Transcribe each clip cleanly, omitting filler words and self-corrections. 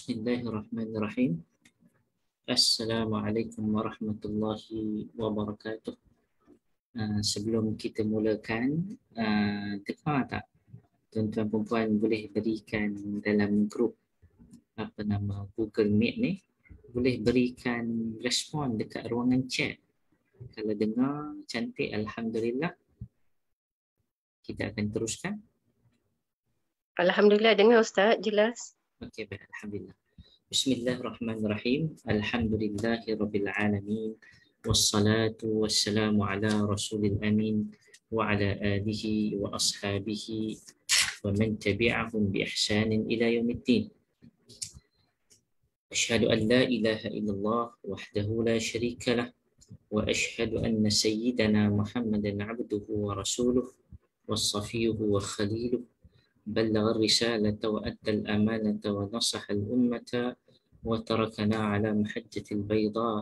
Bismillahirrahmanirrahim. Assalamualaikum warahmatullahi wabarakatuh. Sebelum kita mulakan, dengar tak? Tuan-tuan perempuan boleh berikan dalam grup Google Meet ni, boleh berikan respon dekat ruangan chat. Kalau dengar cantik, alhamdulillah. Kita akan teruskan. Alhamdulillah dengar Ustaz, jelas. Okey, baik, alhamdulillah. Bismillahirrahmanirrahim. Alhamdulillahirabbil alamin. Wassalatu wassalamu ala rasulil amin wa ala alihi wa ashabihi wa man tabi'ahum bi ihsanin ila yaumiddin. Asyhadu an la ilaha illallah wahdahu la syarika lah wa asyhadu anna sayyidana Muhammadan abduhu wa rasuluh wassafiyuhu wa khaliluh. بلغ الرسالة وأدى الأمانة ونصح الأمة وتركنا على محجة البيضاء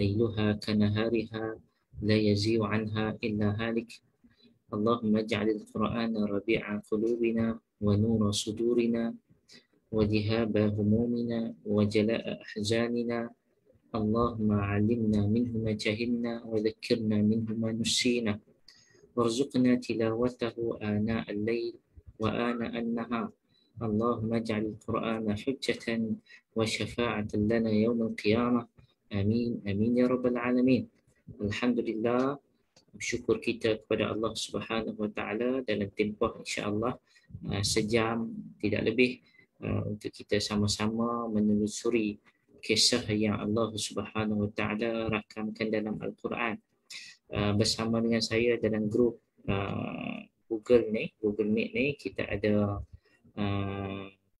ليلها كنهارها لا يزيغ عنها إلا هالك. اللهم اجعل القرآن ربيع قلوبنا ونور صدورنا وذهاب همومنا وجلاء أحزاننا. اللهم علمنا منه ما جهلنا وذكرنا منه ما نسينا وارزقنا تلاوته آناء الليل وآناء النهار. اللهم اجعل القرآن حجة وشفاعة لنا يوم القيامة. آمين آمين يا رب العالمين. Alhamdulillah, bersyukur kita kepada Allah Subhanahu Wa Taala dalam tempoh insya-Allah sejam tidak lebih untuk kita sama-sama menelusuri kisah yang Allah Subhanahu Wa Taala rakamkan dalam Al-Quran. Bersama dengan saya dalam grup Google Meet ni, kita ada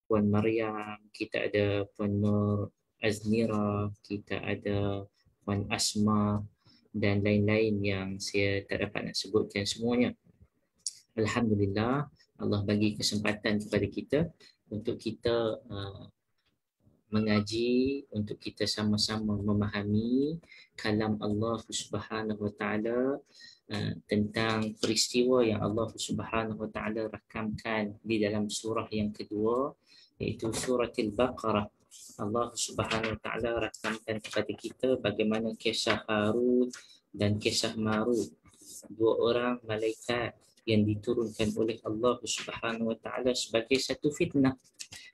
Puan Maryam, kita ada Puan Nur Aznira, kita ada Puan Asma dan lain-lain yang saya tak dapat nak sebutkan semuanya. Alhamdulillah, Allah bagi kesempatan kepada kita untuk kita mengaji, untuk kita sama-sama memahami kalam Allah Subhanahu Wa Taala tentang peristiwa yang Allah Subhanahu Wa Taala rakamkan di dalam surah yang kedua, iaitu surah Al-Baqarah. Allah Subhanahu Wa Taala rakamkan kepada kita bagaimana kisah Harut dan kisah Marut, dua orang malaikat yang diturunkan oleh Allah Subhanahu Wa Taala sebagai satu fitnah,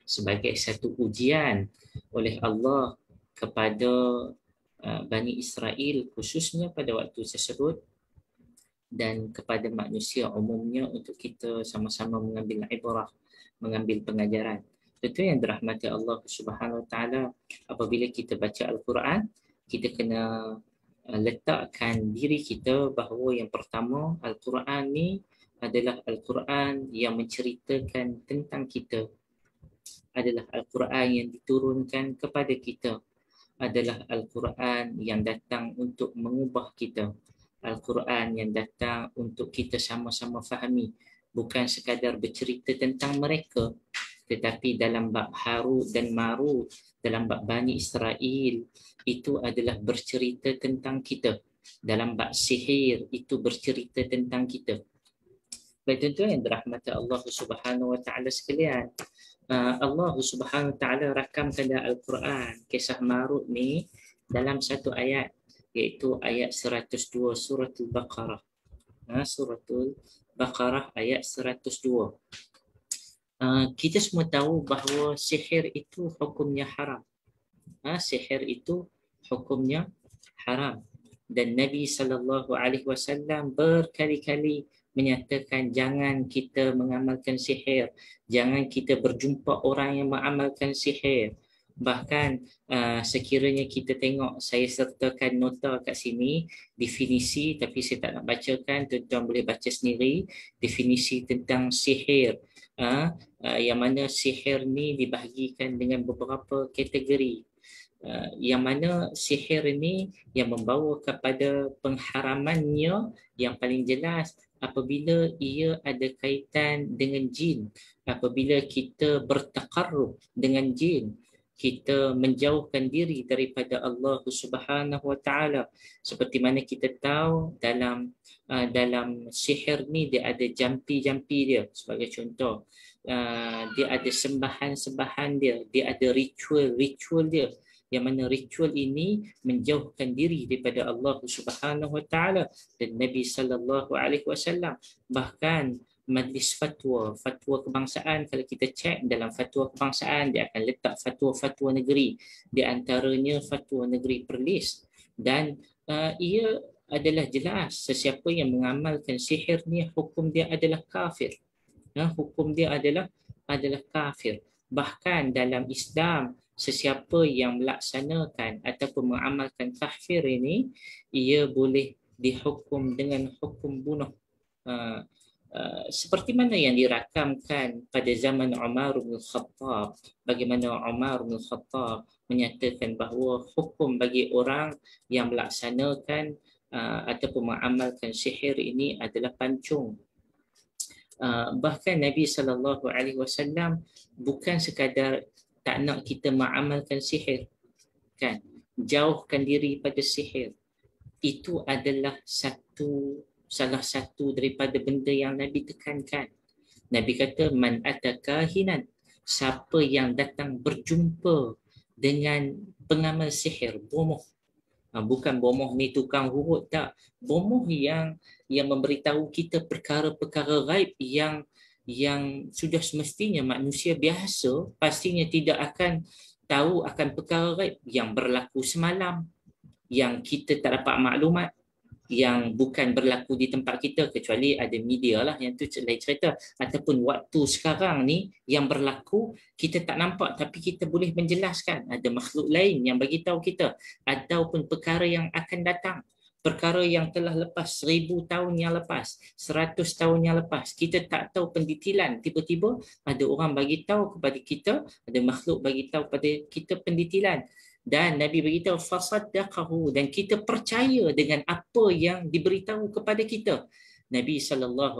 sebagai satu ujian oleh Allah kepada Bani Israel khususnya pada waktu tersebut, dan kepada manusia umumnya untuk kita sama-sama mengambil ibrah, mengambil pengajaran. Tentu yang dirahmati Allah Subhanahu Wa Taala, apabila kita baca Al-Quran, kita kena letakkan diri kita bahawa yang pertama, Al-Quran ni adalah Al-Quran yang menceritakan tentang kita, adalah Al-Quran yang diturunkan kepada kita, adalah Al-Quran yang datang untuk mengubah kita, Al-Quran yang datang untuk kita sama-sama fahami, bukan sekadar bercerita tentang mereka, tetapi dalam bab Harut dan Marut, dalam bab Bani Israel, itu adalah bercerita tentang kita. Dalam bab sihir, itu bercerita tentang kita. Baik tuan-tuan yang dirahmati Allah Subhanahu Wa Taala sekalian, Allah Subhanahu Wa Taala rakamkan dalam Al-Quran kisah Marut ni dalam satu ayat, iaitu ayat 102 surah Al-Baqarah. Surah Al-Baqarah ayat 102. Kita semua tahu bahawa sihir itu hukumnya haram. Sihir itu hukumnya haram. Dan Nabi SAW berkali-kali menyatakan jangan kita mengamalkan sihir, jangan kita berjumpa orang yang mengamalkan sihir. Bahkan sekiranya kita tengok, saya sertakan nota kat sini, definisi, tapi saya tak nak bacakan, tuan-tuan boleh baca sendiri definisi tentang sihir. Yang mana sihir ni dibahagikan dengan beberapa kategori. Yang mana sihir ini yang membawa kepada pengharamannya yang paling jelas apabila ia ada kaitan dengan jin, apabila kita bertaqarrub dengan jin, kita menjauhkan diri daripada Allah Subhanahu Wa Taala. Seperti mana kita tahu dalam sihir ni dia ada jampi-jampi dia. Sebagai contoh, dia ada sembahan-sembahan dia, dia ada ritual dia, yang mana ritual ini menjauhkan diri daripada Allah Subhanahu Wa Taala dan Nabi Sallallahu Alaihi Wasallam. Bahkan majlis fatwa kebangsaan, kalau kita cek dalam fatwa kebangsaan, dia akan letak fatwa-fatwa negeri, di antaranya fatwa negeri Perlis, dan ia adalah jelas sesiapa yang mengamalkan sihir ni hukum dia adalah kafir. Hukum dia adalah kafir. Bahkan dalam Islam, sesiapa yang melaksanakan ataupun mengamalkan kafir ini, ia boleh dihukum dengan hukum bunuh. Seperti mana yang dirakamkan pada zaman Umar bin Khattab, bagaimana Umar bin Khattab menyatakan bahawa hukum bagi orang yang melaksanakan ataupun mengamalkan sihir ini adalah pancung. Bahkan Nabi SAW bukan sekadar tak nak kita mengamalkan sihir, kan, jauhkan diri pada sihir. Itu adalah salah satu daripada benda yang Nabi tekankan. Nabi kata, man atakahinan, siapa yang datang berjumpa dengan pengamal sihir, bomoh. Bukan bomoh ni tukang hurut, tak. Bomoh yang memberitahu kita perkara-perkara gaib yang sudah semestinya manusia biasa pastinya tidak akan tahu akan perkara gaib yang berlaku semalam, yang kita tak dapat maklumat, yang bukan berlaku di tempat kita, kecuali ada media lah, yang tu lain cerita. Ataupun waktu sekarang ni yang berlaku kita tak nampak, tapi kita boleh menjelaskan. Ada makhluk lain yang bagi tahu kita, ataupun perkara yang akan datang, perkara yang telah lepas 1000 tahun yang lepas, 100 tahun yang lepas, kita tak tahu pendetilan. Tiba-tiba ada orang bagi tahu kepada kita, ada makhluk bagi tahu kepada kita pendetilan. Dan Nabi beritahu fasaddaqahu, dan kita percaya dengan apa yang diberitahu kepada kita. Nabi SAW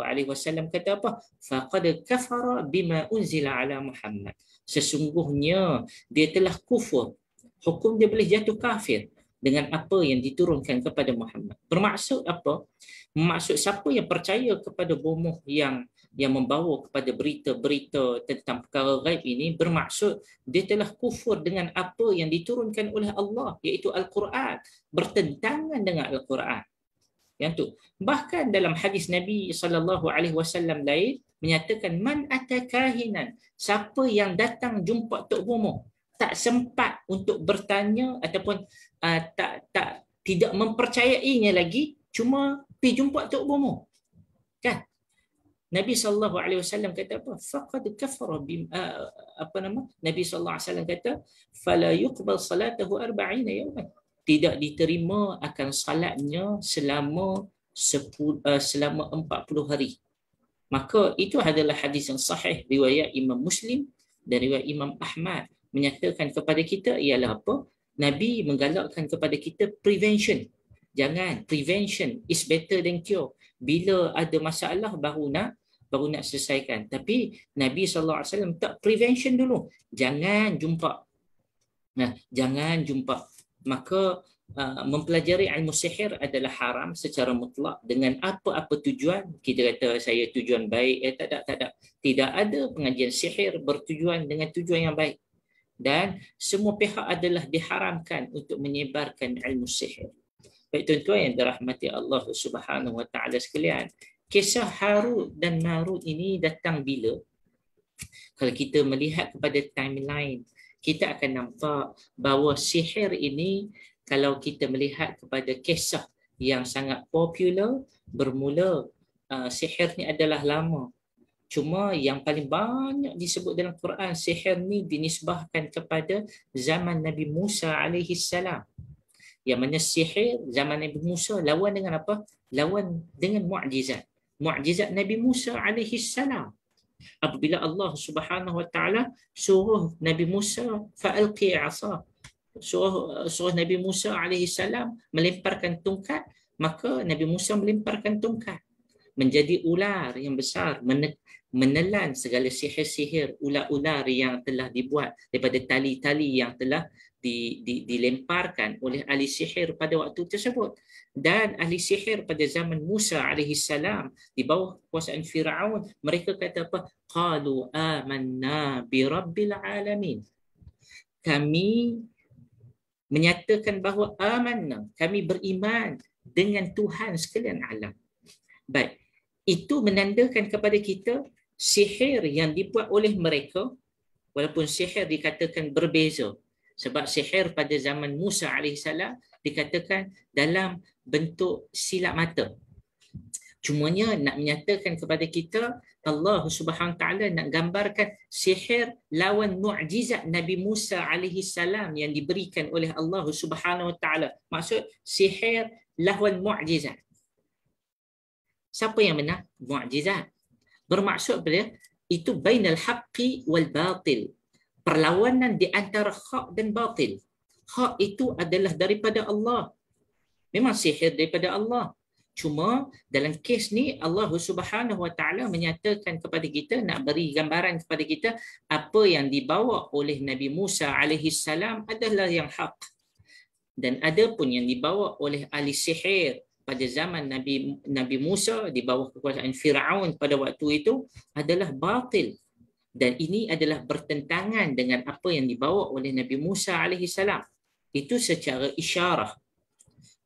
kata apa? Faqad kafara bima unzila ala Muhammad. Sesungguhnya dia telah kufur. Hukum dia boleh jatuh kafir dengan apa yang diturunkan kepada Muhammad. Bermaksud apa? Maksud siapa yang percaya kepada bomoh yang membawa kepada berita-berita tentang perkara gaib ini, bermaksud dia telah kufur dengan apa yang diturunkan oleh Allah, iaitu Al-Quran, bertentangan dengan Al-Quran. Yang tu. Bahkan dalam hadis Nabi SAW lain menyatakan, man atakahinan, siapa yang datang jumpa tok bomoh, tak sempat untuk bertanya ataupun tidak mempercayainya lagi, cuma pergi jumpa tok bomoh, kan? Nabi SAW kata apa? Faqad kafara Nabi SAW kata, fala yuqbal salatahu 40 yawman. Tidak diterima akan salatnya selama 40 hari. Maka itu adalah hadis yang sahih riwayat Imam Muslim dan riwayat Imam Ahmad, menyatakan kepada kita ialah apa? Nabi menggalakkan kepada kita prevention. Jangan, prevention is better than cure. Bila ada masalah baru nak selesaikan. Tapi Nabi SAW tak prevention dulu. Jangan jumpa. Jangan jumpa. Maka mempelajari ilmu sihir adalah haram secara mutlak dengan apa-apa tujuan. Kita kata saya tujuan baik. Tak ada. Tidak ada pengajian sihir bertujuan dengan tujuan yang baik. Dan semua pihak adalah diharamkan untuk menyebarkan ilmu sihir. Baik tuan-tuan yang dirahmati Allah Subhanahu Wa Taala sekalian, kisah Harut dan Marut ini datang bila? Kalau kita melihat kepada timeline, kita akan nampak bahawa sihir ini, kalau kita melihat kepada kisah yang sangat popular, bermula sihir ni adalah lama. Cuma yang paling banyak disebut dalam Quran, sihir ni dinisbahkan kepada zaman Nabi Musa AS. Yang mana sihir zaman Nabi Musa lawan dengan apa? Lawan dengan mu'jizat. Mu'jizat Nabi Musa AS. Apabila Allah Subhanahu Wa Taala suruh Nabi Musa fa'alqi 'asa, suruh Nabi Musa AS melemparkan tongkat, maka Nabi Musa melemparkan tongkat, menjadi ular yang besar, menelan segala sihir-sihir, ular-ular yang telah dibuat daripada tali-tali yang telah dilemparkan oleh ahli sihir pada waktu tersebut. Dan ahli sihir pada zaman Musa alaihissalam di bawah kekuasaan Firaun, mereka kata apa? Qalu amanna bi rabbil alamin. Kami menyatakan bahawa amanna, kami beriman dengan Tuhan sekalian alam. Baik, itu menandakan kepada kita sihir yang dibuat oleh mereka, walaupun sihir dikatakan berbeza. Sebab sihir pada zaman Musa alaihissalam dikatakan dalam bentuk silap mata. Cumanya nak menyatakan kepada kita, Allah Subhanahu Wa Taala nak gambarkan sihir lawan mukjizat Nabi Musa alaihi salam yang diberikan oleh Allah Subhanahu Wa Taala. Maksud sihir lawan mukjizat. Siapa yang menang? Mukjizat. Bermaksud bila itu bainal haqqi wal batil. Perlawanan di antara hak dan batil. Hak itu adalah daripada Allah. Memang sihir daripada Allah. Cuma dalam kes ni Allah Subhanahu Wa Taala menyatakan kepada kita, nak beri gambaran kepada kita apa yang dibawa oleh Nabi Musa alaihi salam adalah yang hak. Dan ada pun yang dibawa oleh ahli sihir pada zaman Nabi Musa di bawah kekuasaan Firaun pada waktu itu adalah batil. Dan ini adalah bertentangan dengan apa yang dibawa oleh Nabi Musa alaihi salam. Itu secara isyarah.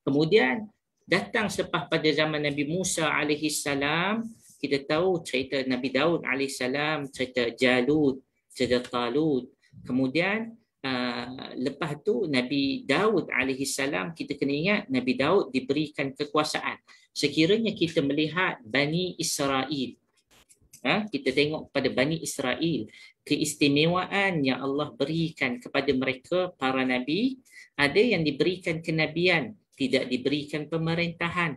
Kemudian datang selepas pada zaman Nabi Musa alaihi salam, kita tahu cerita Nabi Daud alaihi salam, cerita Jalut, cerita Talut. Kemudian lepas tu Nabi Daud alaihi salam, kita kena ingat Nabi Daud diberikan kekuasaan. Sekiranya kita melihat Bani Israel, kita tengok pada Bani Israel, keistimewaan yang Allah berikan kepada mereka para nabi, ada yang diberikan kenabian, tidak diberikan pemerintahan.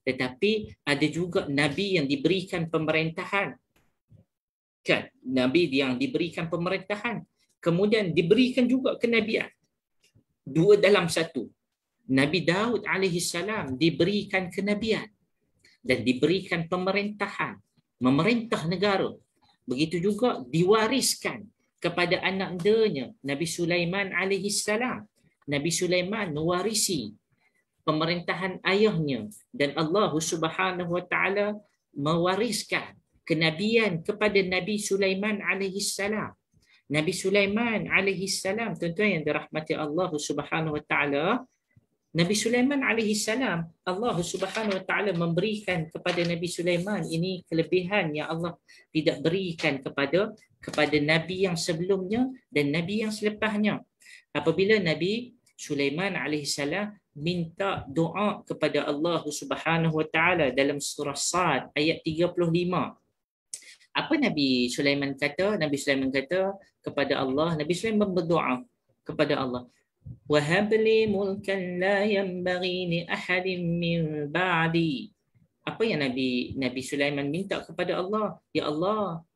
Tetapi ada juga nabi yang diberikan pemerintahan. Kan? Nabi yang diberikan pemerintahan, kemudian diberikan juga kenabian. Dua dalam satu. Nabi Daud alaihi salam diberikan kenabian dan diberikan pemerintahan, memerintah negara. Begitu juga diwariskan kepada anak dia Nabi Sulaiman alaihi salam. Nabi Sulaiman mewarisi pemerintahan ayahnya dan Allah Subhanahu Wa Taala mewariskan kenabian kepada Nabi Sulaiman alaihi salam. Nabi Sulaiman alaihi salam, tuan-tuan yang dirahmati Allah Subhanahu Wa Taala, Nabi Sulaiman alaihi salam, Allah Subhanahu Wa Taala memberikan kepada Nabi Sulaiman ini kelebihan yang Allah tidak berikan kepada nabi yang sebelumnya dan nabi yang selepasnya. Apabila Nabi Sulaiman alaihi salam minta doa kepada Allah Subhanahu Wa Taala dalam surah Sad ayat 35. Apa Nabi Sulaiman kata? Nabi Sulaiman kata kepada Allah, Nabi Sulaiman berdoa kepada Allah, "Wahab li mulkan la yanbaghi li ahadin min ba'di." Apa yang Nabi Sulaiman minta kepada Allah? Ya Allah,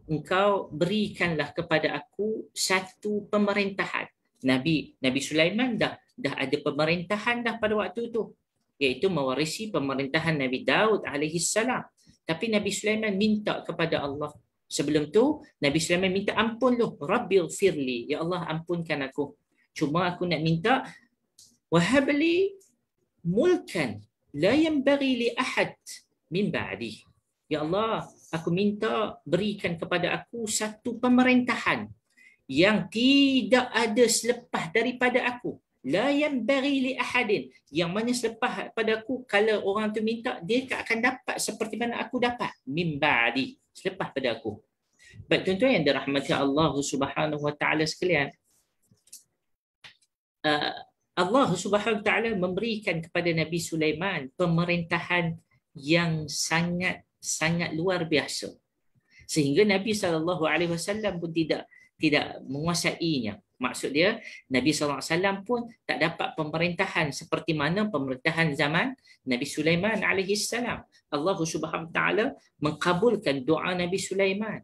Engkau berikanlah kepada aku satu pemerintahan. Nabi Sulaiman dah ada pemerintahan dah pada waktu itu, iaitu mewarisi pemerintahan Nabi Daud alaihi salam. Tapi Nabi Sulaiman minta kepada Allah. Sebelum tu Nabi Sulaiman minta ampun loh, Rabbighfirli, ya Allah ampunkan aku. Cuma aku nak minta wahabli mulkan la yanbaghi li ahad min ba'di. Ya Allah, aku minta berikan kepada aku satu pemerintahan yang tidak ada selepas daripada aku. La yanbaghi li ahadin, yang mana selepas pada aku, kalau orang tu minta, dia tak akan dapat seperti mana aku dapat. Min ba'di, selepas pada aku. Baik tuan-tuan yang dirahmati Allah Subhanahu Wa Taala sekalian, Allah Subhanahu Wa Taala memberikan kepada Nabi Sulaiman pemerintahan yang sangat luar biasa, sehingga Nabi SAW pun tidak menguasainya. Maksud dia, Nabi SAW pun tak dapat pemerintahan seperti mana pemerintahan zaman Nabi Sulaiman AS. Allah Subhanahu Wa Taala mengkabulkan doa Nabi Sulaiman.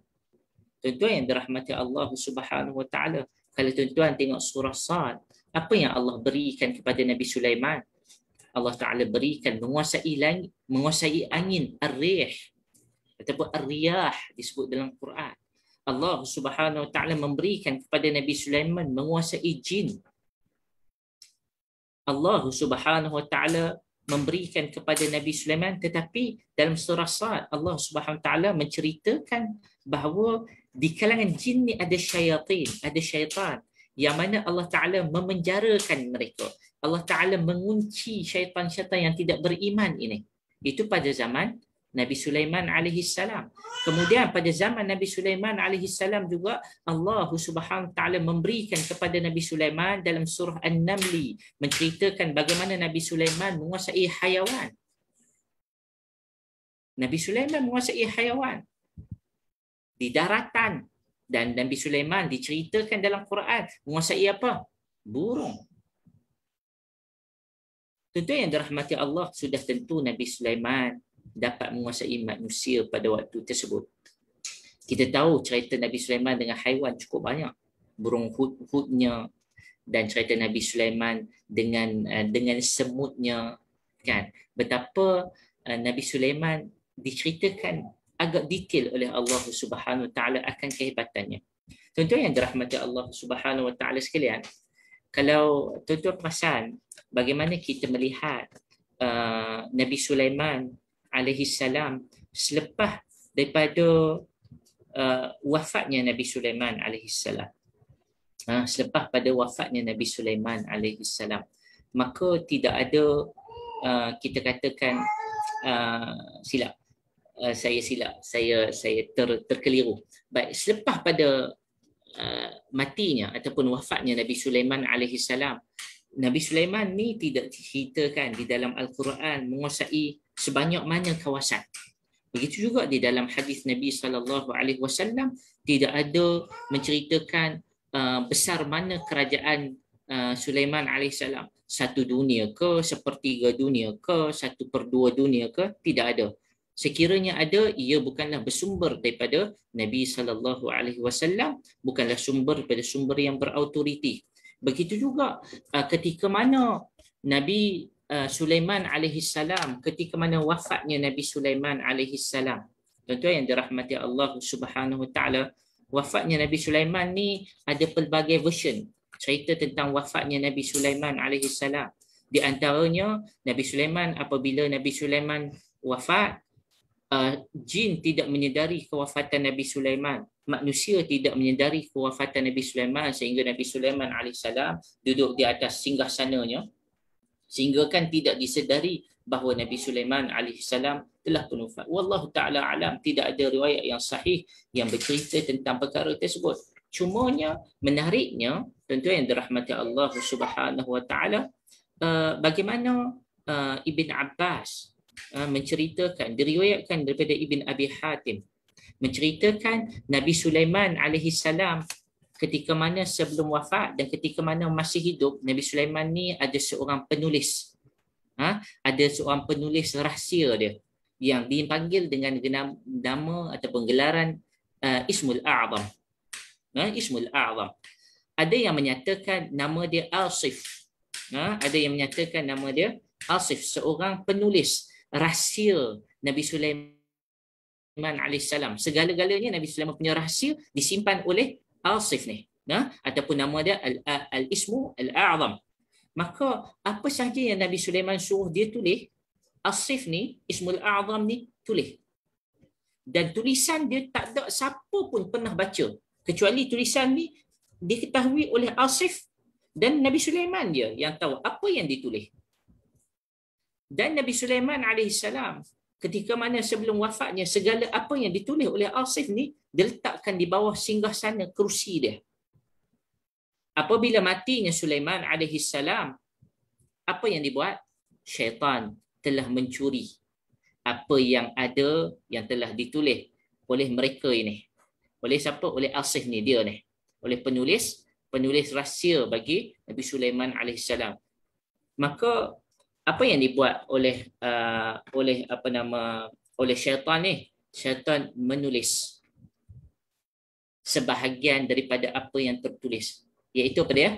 Tuan-tuan yang dirahmati Allah Subhanahu Wa Taala, kalau tuan-tuan tengok surah Sad, apa yang Allah berikan kepada Nabi Sulaiman? Allah Ta'ala berikan menguasai angin, ar-rih, ataupun ar-riyah disebut dalam Quran. Allah Subhanahu Wa Taala memberikan kepada Nabi Sulaiman menguasai jin. Allah Subhanahu Wa Taala memberikan kepada Nabi Sulaiman, tetapi dalam surah Sad Allah Subhanahu Wa Taala menceritakan bahawa di kalangan jin ni ada syaitan, ada syaitan yang mana Allah Taala memenjarakan mereka. Allah Taala mengunci syaitan-syaitan yang tidak beriman ini. Itu pada zaman Nabi Sulaiman alaihi salam. Kemudian pada zaman Nabi Sulaiman alaihi salam juga Allah Subhanahu taala memberikan kepada Nabi Sulaiman dalam surah An-Naml menceritakan bagaimana Nabi Sulaiman menguasai haiwan. Nabi Sulaiman menguasai haiwan di daratan, dan Nabi Sulaiman diceritakan dalam Quran menguasai apa? Burung. Tentu yang dirahmati Allah, sudah tentu Nabi Sulaiman dapat menguasai manusia pada waktu tersebut. Kita tahu cerita Nabi Sulaiman dengan haiwan cukup banyak. Burung hudhudnya, dan cerita Nabi Sulaiman dengan semutnya, kan. Betapa Nabi Sulaiman diceritakan agak detail oleh Allah Subhanahu Wa Taala akan kehebatannya. Tuan-tuan yang dirahmati Allah Subhanahu Wa Taala sekalian, kalau tuan-tuan perasan bagaimana kita melihat Nabi Sulaiman alaihi salam selepas daripada wafatnya Nabi Sulaiman alaihi salam, selepas pada wafatnya Nabi Sulaiman alaihi salam, maka tidak ada kita katakan saya terkeliru. Baik, selepas pada matinya ataupun wafatnya Nabi Sulaiman alaihi salam, Nabi Sulaiman ni tidak diceritakan di dalam Al-Quran menguasai sebanyak mana kawasan. Begitu juga di dalam hadis Nabi SAW tidak ada menceritakan besar mana kerajaan Sulaiman AS. 1 dunia ke, 1/3 dunia ke, 1/2 dunia ke, tidak ada. Sekiranya ada, ia bukanlah bersumber daripada Nabi SAW, bukanlah sumber daripada sumber yang berautoriti. Begitu juga ketika mana Nabi Sulaiman alaihi salam, ketika mana wafatnya Nabi Sulaiman alaihi salam. Tuan-tuan yang dirahmati Allah Subhanahu Wa Taala, wafatnya Nabi Sulaiman ni ada pelbagai version cerita tentang wafatnya Nabi Sulaiman alaihi salam. Di antaranya Nabi Sulaiman, apabila Nabi Sulaiman wafat, jin tidak menyedari kewafatan Nabi Sulaiman, manusia tidak menyedari kewafatan Nabi Sulaiman, sehingga Nabi Sulaiman alaihissalam duduk di atas singgasananya, sehingga kan tidak disedari bahawa Nabi Sulaiman alaihissalam telah pun wafat. Wallahu taala alam, tidak ada riwayat yang sahih yang bercerita tentang perkara tersebut. Cumanya menariknya, tentu yang dirahmati Allah Subhanahu Wa Taala, bagaimana Ibn Abbas menceritakan, diriwayatkan daripada Ibn Abi Hatim, menceritakan Nabi Sulaiman alaihi salam ketika mana sebelum wafat dan ketika mana masih hidup, Nabi Sulaiman ni ada seorang penulis. Ada seorang penulis rahsia dia yang dipanggil dengan nama ataupun gelaran Ismul A'zam. Ismul A'zam. Ada yang menyatakan nama dia Asif. Ada yang menyatakan nama dia Asif, seorang penulis rahsia Nabi Sulaiman alaihissalam. Segala-galanya Nabi Sulaiman punya rahsia disimpan oleh Asif ni, ataupun nama dia Al-Ismu Al-A'zam. Maka apa sahaja yang Nabi Sulaiman suruh dia tulis, Asif ni, Ismul A'zam ni tulis. Dan tulisan dia tak ada siapa pun pernah baca, kecuali tulisan ni diketahui oleh Asif dan Nabi Sulaiman dia yang tahu apa yang ditulis. Dan Nabi Sulaiman alaihissalam ketika mana sebelum wafatnya, segala apa yang ditulis oleh Asif ni diletakkan di bawah singgasana kerusi dia. Apabila matinya Sulaiman alaihissalam, apa yang dibuat? Syaitan telah mencuri apa yang ada yang telah ditulis oleh mereka ini. Oleh siapa? Oleh Asif ni, dia ni. Oleh penulis rahsia bagi Nabi Sulaiman alaihissalam. Maka apa yang dibuat oleh oleh syaitan ni? Syaitan menulis sebahagian daripada apa yang tertulis, iaitu apa dia?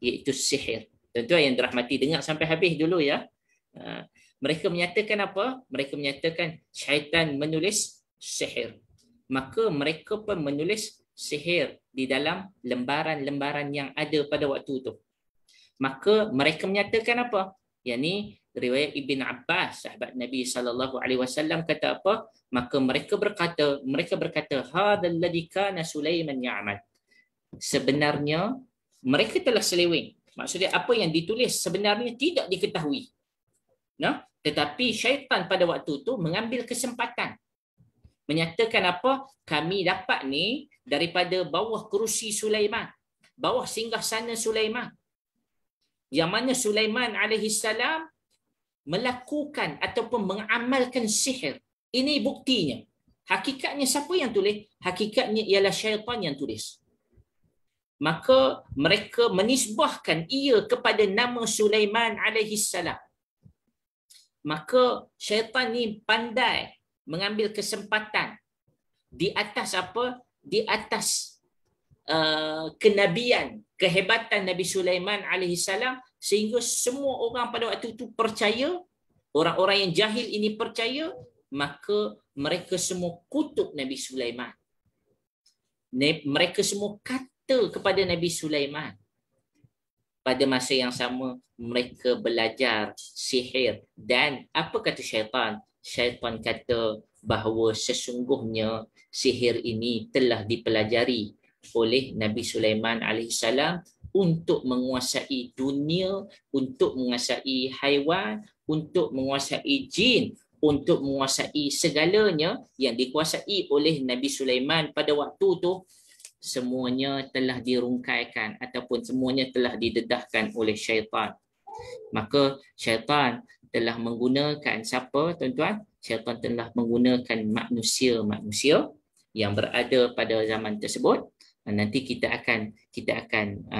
Iaitu sihir. Tuan-tuan yang dirahmati, dengar sampai habis dulu ya. Mereka menyatakan apa? Mereka menyatakan syaitan menulis sihir. Maka mereka pun menulis sihir di dalam lembaran-lembaran yang ada pada waktu itu. Maka mereka menyatakan apa? Yang ni riwayat Ibn Abbas, sahabat Nabi SAW kata apa? Maka mereka berkata hadzal ladzi kana Sulaiman ya'mal. Sebenarnya mereka telah seleweng. Maksudnya apa yang ditulis sebenarnya tidak diketahui. Nah, tetapi syaitan pada waktu itu mengambil kesempatan menyatakan apa? Kami dapat ni daripada bawah kerusi Sulaiman, bawah singgahsana Sulaiman. Yang mana Sulaiman alaihi salam melakukan ataupun mengamalkan sihir. Ini buktinya. Hakikatnya siapa yang tulis? Hakikatnya ialah syaitan yang tulis. Maka mereka menisbahkan ia kepada nama Sulaiman alaihi salam. Maka syaitan ni pandai mengambil kesempatan di atas apa? Di atas kenabian, kehebatan Nabi Sulaiman alaihi salam, sehingga semua orang pada waktu itu percaya, orang-orang yang jahil ini percaya, maka mereka semua kutuk Nabi Sulaiman. Mereka semua kata kepada Nabi Sulaiman. Pada masa yang sama, mereka belajar sihir. Dan apa kata syaitan? Syaitan kata bahawa sesungguhnya sihir ini telah dipelajari oleh Nabi Sulaiman alaihissalam untuk menguasai dunia, untuk menguasai haiwan, untuk menguasai jin, untuk menguasai segalanya yang dikuasai oleh Nabi Sulaiman pada waktu itu, semuanya telah dirungkaikan ataupun semuanya telah didedahkan oleh syaitan. Maka syaitan telah menggunakan siapa, tuan-tuan? Syaitan telah menggunakan manusia-manusia yang berada pada zaman tersebut. Nanti kita akan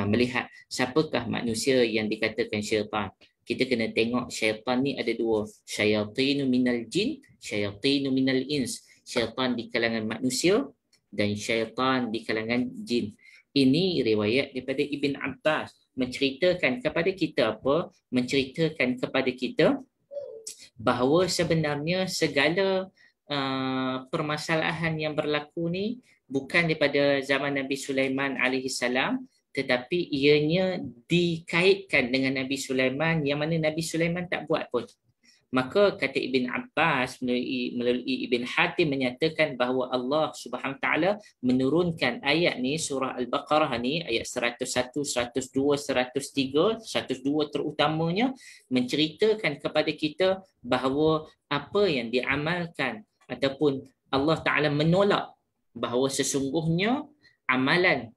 melihat siapakah manusia yang dikatakan syaitan. Kita kena tengok syaitan ni ada dua, syayatinu minal jin, syayatinu minal ins. Syaitan di kalangan manusia dan syaitan di kalangan jin. Ini riwayat daripada Ibn Abbas menceritakan kepada kita apa? Menceritakan kepada kita bahawa sebenarnya segala permasalahan yang berlaku ni bukan daripada zaman Nabi Sulaiman alaihi salam, tetapi ianya dikaitkan dengan Nabi Sulaiman yang mana Nabi Sulaiman tak buat pun. Maka kata Ibn Abbas melalui Ibn Hatim menyatakan bahawa Allah Subhanahu taala menurunkan ayat ni, surah Al-Baqarah ni, ayat 101, 102, 103, 102 terutamanya menceritakan kepada kita bahawa apa yang diamalkan ataupun Allah Taala menolak bahawa sesungguhnya amalan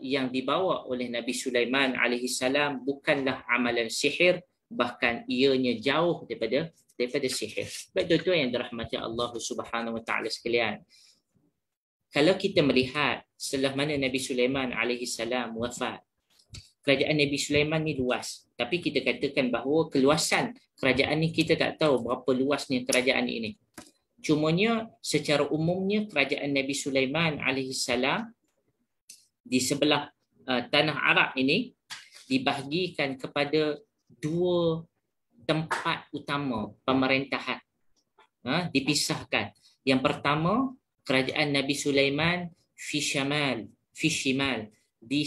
yang dibawa oleh Nabi Sulaiman alaihi salam bukanlah amalan sihir, bahkan ianya jauh daripada sihir. Baik tuan-tuan yang dirahmati Allah Subhanahu wa taala sekalian. Kalau kita melihat setelah mana Nabi Sulaiman alaihi salam wafat, kerajaan Nabi Sulaiman ni luas. Tapi kita katakan bahawa keluasan kerajaan ni kita tak tahu berapa luasnya kerajaan ini. Cumanya secara umumnya kerajaan Nabi Sulaiman alaihi salam di sebelah tanah Arab ini dibahagikan kepada dua tempat utama pemerintahan. Dipisahkan. Yang pertama, kerajaan Nabi Sulaiman fi shimal di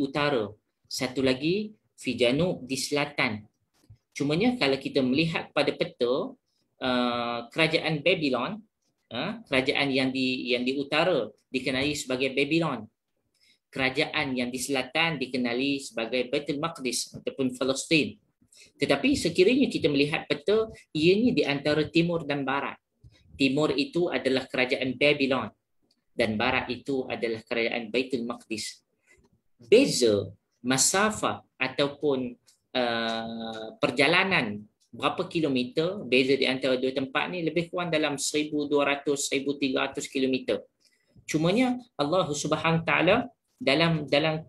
utara. Satu lagi fi janub di selatan. Cumanya kalau kita melihat pada peta, kerajaan Babylon, kerajaan yang di utara dikenali sebagai Babylon. Kerajaan yang di selatan dikenali sebagai Baitul Maqdis ataupun Palestin. Tetapi sekiranya kita melihat peta, ianya di antara timur dan barat. Timur itu adalah kerajaan Babylon dan barat itu adalah kerajaan Baitul Maqdis. Beza masafah ataupun perjalanan berapa kilometer beza di antara dua tempat ni lebih kurang dalam 1,200-1,300 kilometer. Cumanya Allah Subhanahu taala dalam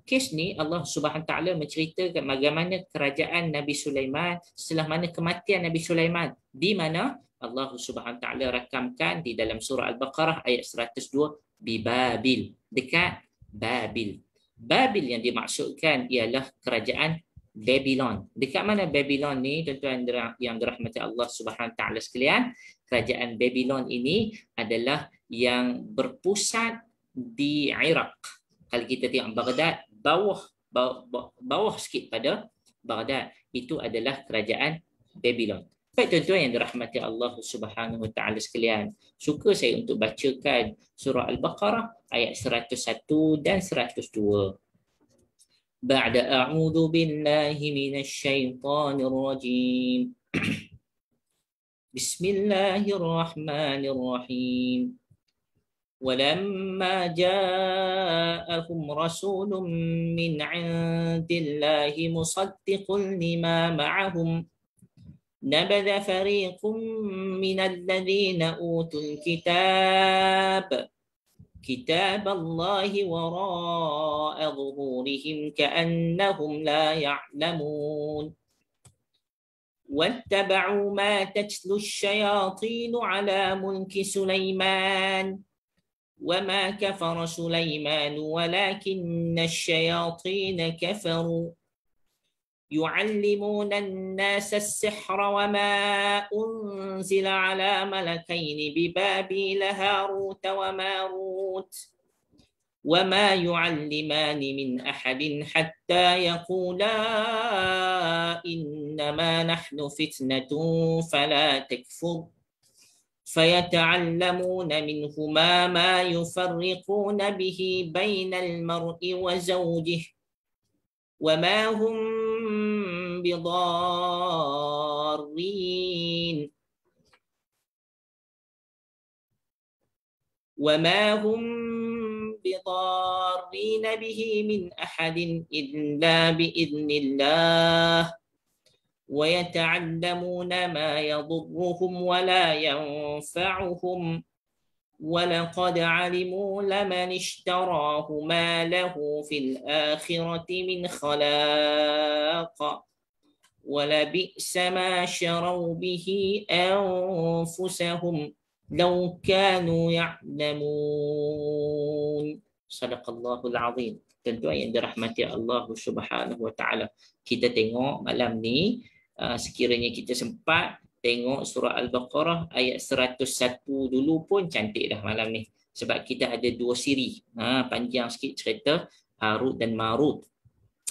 kes ni Allah Subhanahu taala menceritakan bagaimana kerajaan Nabi Sulaiman setelah mana kematian Nabi Sulaiman, di mana Allah Subhanahu taala rakamkan di dalam surah Al-Baqarah ayat 102 di Babil, dekat Babil. Babil yang dimaksudkan ialah kerajaan Babylon. Dekat mana Babylon ni tuan-tuan yang dirahmati Allah Subhanahu taala sekalian? Kerajaan Babylon ini adalah yang berpusat di Iraq. Kalau kita tengok Baghdad, bawah bawah sikit pada Baghdad. Itu adalah kerajaan Babylon. Baik tuan-tuan yang dirahmati Allah Subhanahu Wa Taala sekalian, suka saya untuk bacakan surah Al-Baqarah ayat 101 dan 102. Ba'da a'udzu billahi minasy syaithanir rajim. Bismillahirrahmanirrahim. ولما جاءهم رسول من عند الله مصدق لما معهم نبذ فريق من الذين أوتوا الكتاب كتاب الله وراء ظهورهم كأنهم لا يعلمون واتبعوا ما تتلو الشياطين على ملك سليمان وما كفر سليمان ولكن الشياطين كفروا يعلمون الناس السحر وما أنزل على ملكين ببابل هاروت وماروت وما يعلمان من أحد حتى يقولا إنما نحن فتنة فلا تكفر فيتعلمون منهما ما يفرقون به بين المرء وزوجه وما هم بضارين به من أحد إلا بإذن الله ويتعلمون ما يضرهم ولا ينفعهم ولقد علموا لمن اشتراه ما له في الآخرة من خلاق ولبئس ما شروا به أنفسهم لو كانوا يعلمون صدق الله العظيم. Tentu yang dirahmati Allah Subhanahu Wa Taala. Kita tengok malam ni, sekiranya kita sempat tengok surah Al-Baqarah ayat 101 dulu pun cantik dah malam ni. Sebab kita ada 2 siri. Panjang sikit cerita Harut dan Marut.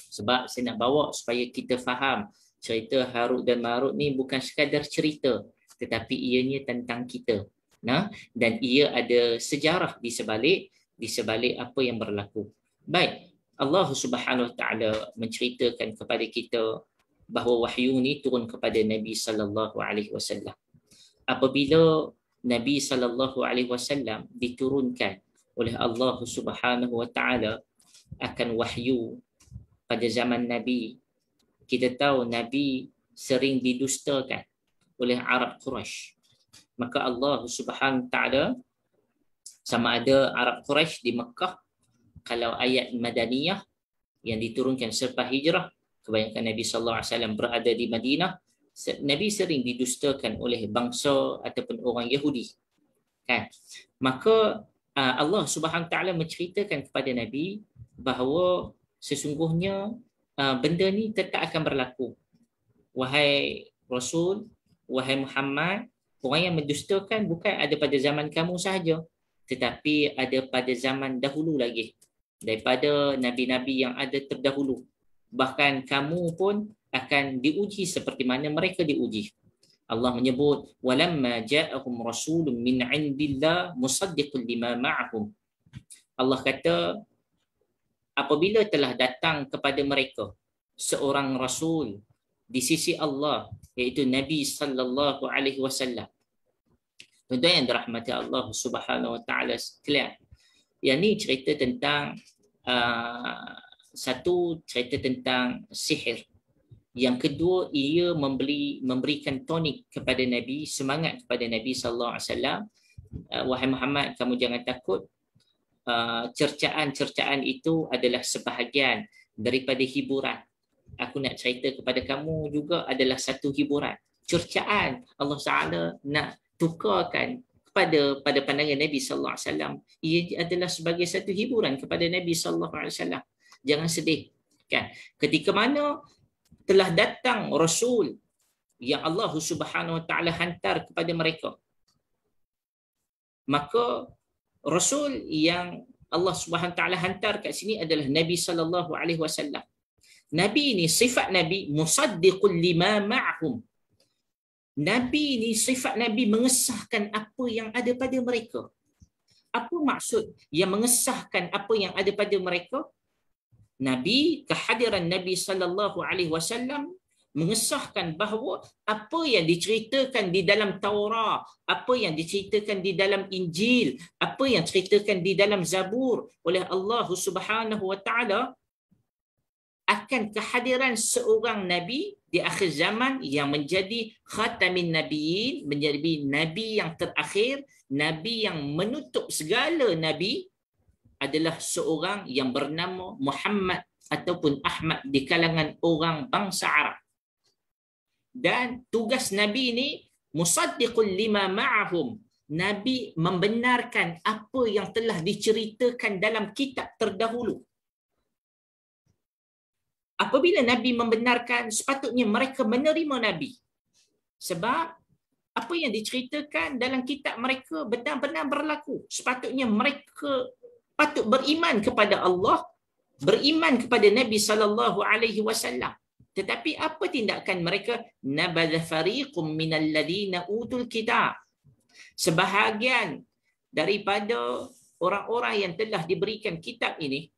Sebab saya nak bawa supaya kita faham cerita Harut dan Marut ni bukan sekadar cerita, tetapi ianya tentang kita. Dan ia ada sejarah di sebalik apa yang berlaku. Baik, Allah Subhanahu Wa Taala menceritakan kepada kita bahawa wahyu ni turun kepada Nabi sallallahu alaihi wasallam. Apabila Nabi sallallahu alaihi wasallam diturunkan oleh Allah Subhanahu Wa Taala akan wahyu pada zaman Nabi, kita tahu Nabi sering didustakan oleh Arab Quraisy. Maka Allah Subhanahu Wa Taala, sama ada Arab Quraisy di Mekah, kalau ayat Madaniyah yang diturunkan selepas hijrah, kebanyakan Nabi sallallahu alaihi wasallam berada di Madinah, Nabi sering didustakan oleh bangsa ataupun orang Yahudi. Kan? Maka Allah Subhanahu Wa Taala menceritakan kepada Nabi bahawa sesungguhnya benda ni tetap akan berlaku. Wahai Rasul, wahai Muhammad, orang yang mendustakan bukan ada pada zaman kamu sahaja, tetapi ada pada zaman dahulu lagi, daripada nabi-nabi yang ada terdahulu. Bahkan kamu pun akan diuji seperti mana mereka diuji. Allah menyebut walamma ja'ahum rasulun min 'indillah musaddiqun lima ma'ahum. Allah kata apabila telah datang kepada mereka seorang rasul di sisi Allah, iaitu Nabi sallallahu alaihi wasallam. Tuan-tuan yang dirahmati Allah Subhanahu Wa Taala sekalian, yang ni cerita tentang satu cerita tentang sihir. Yang kedua, ia memberikan tonik kepada Nabi, semangat kepada Nabi sallallahu alaihi wasallam. Wahai Muhammad, kamu jangan takut. Cercaan-cercaan itu adalah sebahagian daripada hiburan. Aku nak cerita kepada kamu juga adalah satu hiburan. Cercaan Allah Taala nak tukarkan pada pandangan Nabi sallallahu alaihi wasallam, ia adalah sebagai satu hiburan kepada Nabi sallallahu alaihi wasallam. Jangan sedih, kan? Ketika mana telah datang rasul yang Allah Subhanahu Wa Taala hantar kepada mereka, maka rasul yang Allah Subhanahu Wa Taala hantar kat sini adalah Nabi sallallahu alaihi wasallam. Nabi ni sifat Nabi musaddiqul lima ma'hum. Nabi ni sifat Nabi mengesahkan apa yang ada pada mereka. Apa maksud yang mengesahkan apa yang ada pada mereka? Nabi, kehadiran Nabi sallallahu alaihi wasallam mengesahkan bahawa apa yang diceritakan di dalam Taurat, apa yang diceritakan di dalam Injil, apa yang diceritakan di dalam Zabur oleh Allah Subhanahu wa taala akan kehadiran seorang nabi di akhir zaman yang menjadi khatamin nabiyyin, menjadi nabi yang terakhir, nabi yang menutup segala nabi, adalah seorang yang bernama Muhammad ataupun Ahmad di kalangan orang bangsa Arab. Dan tugas nabi ini musaddiqul lima ma'ahum. Nabi membenarkan apa yang telah diceritakan dalam kitab terdahulu. Apabila Nabi membenarkan, sepatutnya mereka menerima Nabi. Sebab apa yang diceritakan dalam kitab mereka benar-benar berlaku. Sepatutnya mereka patut beriman kepada Allah, beriman kepada Nabi sallallahu alaihi wasallam. Tetapi apa tindakan mereka? Nabadha fariqum minal ladina utul kitab. Sebahagian daripada orang-orang yang telah diberikan kitab ini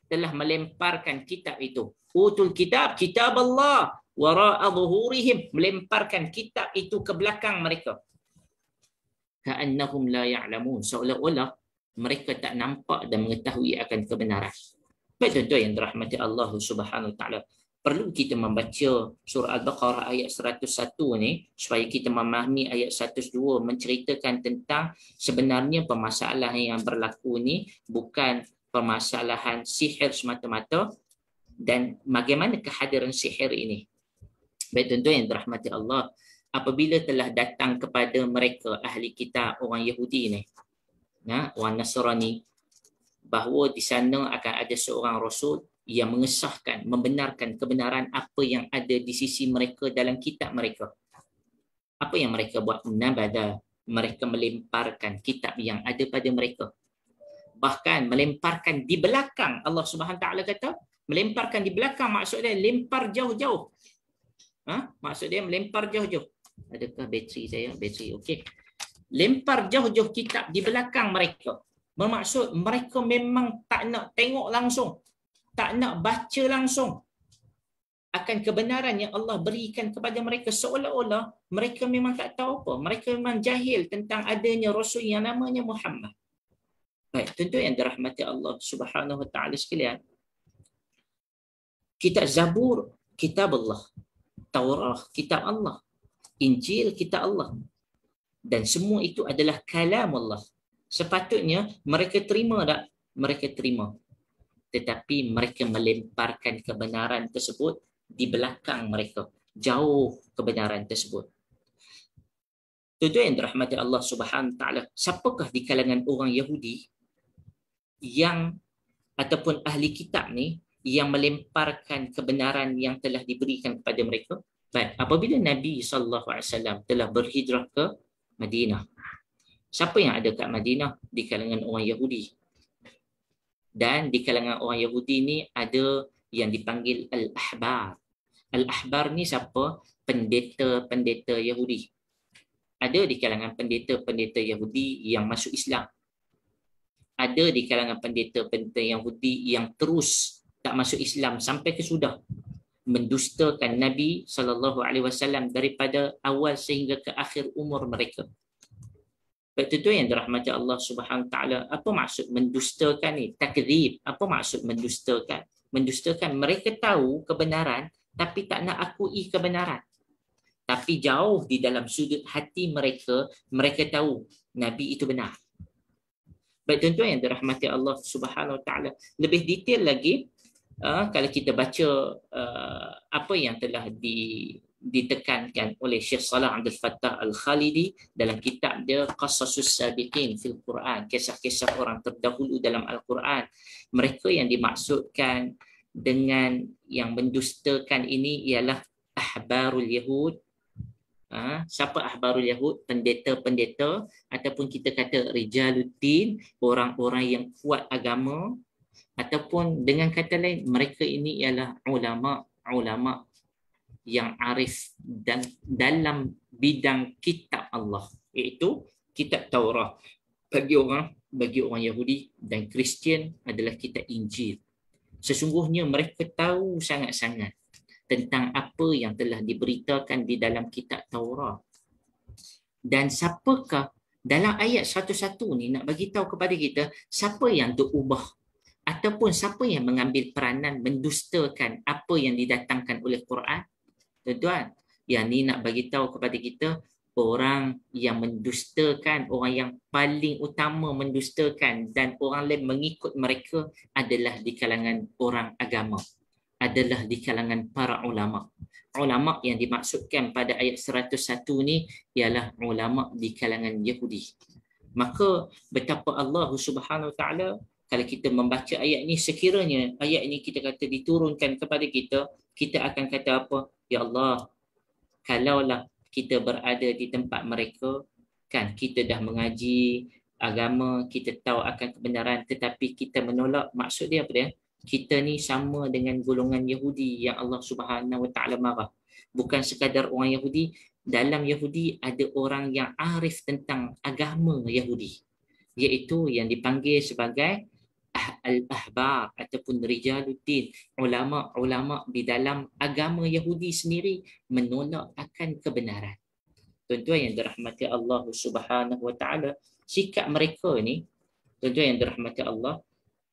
telah melemparkan kitab itu. Utul kitab, kitab Allah, wara'a zuhurihim, melemparkan kitab itu ke belakang mereka. Ka'annahum la ya'lamun, seolah-olah mereka tak nampak dan mengetahui akan kebenaran. Baik tuan-tuan yang dirahmati Allah Subhanahu wa taala, perlu kita membaca surah Al-Baqarah ayat 101 ni supaya kita memahami ayat 102 menceritakan tentang sebenarnya permasalahan yang berlaku ni bukan permasalahan sihir semata-mata dan bagaimana kehadiran sihir ini. Baik tuan-tuan yang dirahmati Allah, apabila telah datang kepada mereka ahli kitab orang Yahudi ni, orang Nasrani, bahawa di sana akan ada seorang rasul yang mengesahkan, membenarkan kebenaran apa yang ada di sisi mereka dalam kitab mereka. Apa yang mereka buat? Nabada, mereka melemparkan kitab yang ada pada mereka. Bahkan melemparkan di belakang. Allah Subhanahu Wa Taala kata melemparkan di belakang, maksudnya lempar jauh-jauh. Maksud dia melempar jauh-jauh. Adakah bateri saya? Bateri, okey. Lempar jauh-jauh kitab di belakang mereka. Bermaksud mereka memang tak nak tengok langsung, tak nak baca langsung akan kebenaran yang Allah berikan kepada mereka, seolah-olah mereka memang tak tahu apa. Mereka memang jahil tentang adanya Rasul yang namanya Muhammad. Baik, tentu yang dirahmati Allah Subhanahu Wa Taala sekalian. Kitab Zabur, kitab Allah. Taurat, kitab Allah. Injil, kitab Allah. Dan semua itu adalah kalam Allah. Sepatutnya mereka terima tak? Mereka terima. Tetapi mereka melemparkan kebenaran tersebut di belakang mereka. Jauh kebenaran tersebut. Itu yang dirahmati Allah Subhanahu Wa Taala. Siapakah di kalangan orang Yahudi yang ataupun ahli kitab ni yang melemparkan kebenaran yang telah diberikan kepada mereka? Baik, apabila Nabi SAW telah berhijrah ke Madinah, siapa yang ada kat Madinah? Di kalangan orang Yahudi. Dan di kalangan orang Yahudi ni ada yang dipanggil Al-Ahbar. Al-Ahbar ni siapa? Pendeta-pendeta Yahudi. Ada di kalangan pendeta-pendeta Yahudi yang masuk Islam. Ada di kalangan pendeta-pendeta Yahudi yang terus tak masuk Islam sampai ke sudah, mendustakan Nabi SAW daripada awal sehingga ke akhir umur mereka. Baik, itu yang dirahmati Allah Subhanahu Wa Taala. Apa maksud mendustakan ni? Takdzib. Apa maksud mendustakan? Mendustakan, mereka tahu kebenaran tapi tak nak akui kebenaran. Tapi jauh di dalam sudut hati mereka, mereka tahu Nabi itu benar. Baik, tuan-tuan yang dirahmati Allah Subhanahu Wa Taala. Lebih detail lagi, kalau kita baca apa yang telah ditekankan oleh Syekh Salah Abdul Fattah Al-Khalidi dalam kitab dia Qasasus Sabiqin fil Quran, kisah-kisah orang terdahulu dalam Al-Quran. Mereka yang dimaksudkan dengan yang mendustakan ini ialah ahbarul Yahud. Siapa ahbarul Yahud? Pendeta-pendeta ataupun kita kata rijaluddin, orang-orang yang kuat agama, Ataupun dengan kata lain, mereka ini ialah ulama yang arif dan dalam bidang kitab Allah, iaitu kitab Taurat. Bagi orang Yahudi dan Kristian adalah kitab Injil. Sesungguhnya mereka tahu sangat-sangat tentang apa yang telah diberitakan di dalam kitab Taurat. Dan siapakah dalam ayat 1-1 ni nak bagi tahu kepada kita siapa yang terubah ataupun siapa yang mengambil peranan mendustakan apa yang didatangkan oleh Quran? Tuan-tuan, yang ni nak bagi tahu kepada kita orang yang mendustakan, orang yang paling utama mendustakan dan orang lain mengikut mereka adalah di kalangan orang agama, adalah di kalangan para ulama. Ulama yang dimaksudkan pada ayat 101 ni ialah ulama di kalangan Yahudi. Maka betapa Allah Subhanahu Wa Taala, kalau kita membaca ayat ni, sekiranya ayat ni kita kata diturunkan kepada kita, kita akan kata apa? Ya Allah, kalaulah kita berada di tempat mereka, kan kita dah mengaji agama, kita tahu akan kebenaran, tetapi kita menolak. Maksud dia apa dia? Kita ni sama dengan golongan Yahudi yang Allah Subhanahu Wa Taala marah. Bukan sekadar orang Yahudi, dalam Yahudi ada orang yang arif tentang agama Yahudi, iaitu yang dipanggil sebagai al-ahbar ataupun rijaluddin, ulama-ulama di dalam agama Yahudi sendiri menolak akan kebenaran. Tuan-tuan yang dirahmati Allah Subhanahu Wa Taala, sikap mereka ni, tuan-tuan yang dirahmati Allah,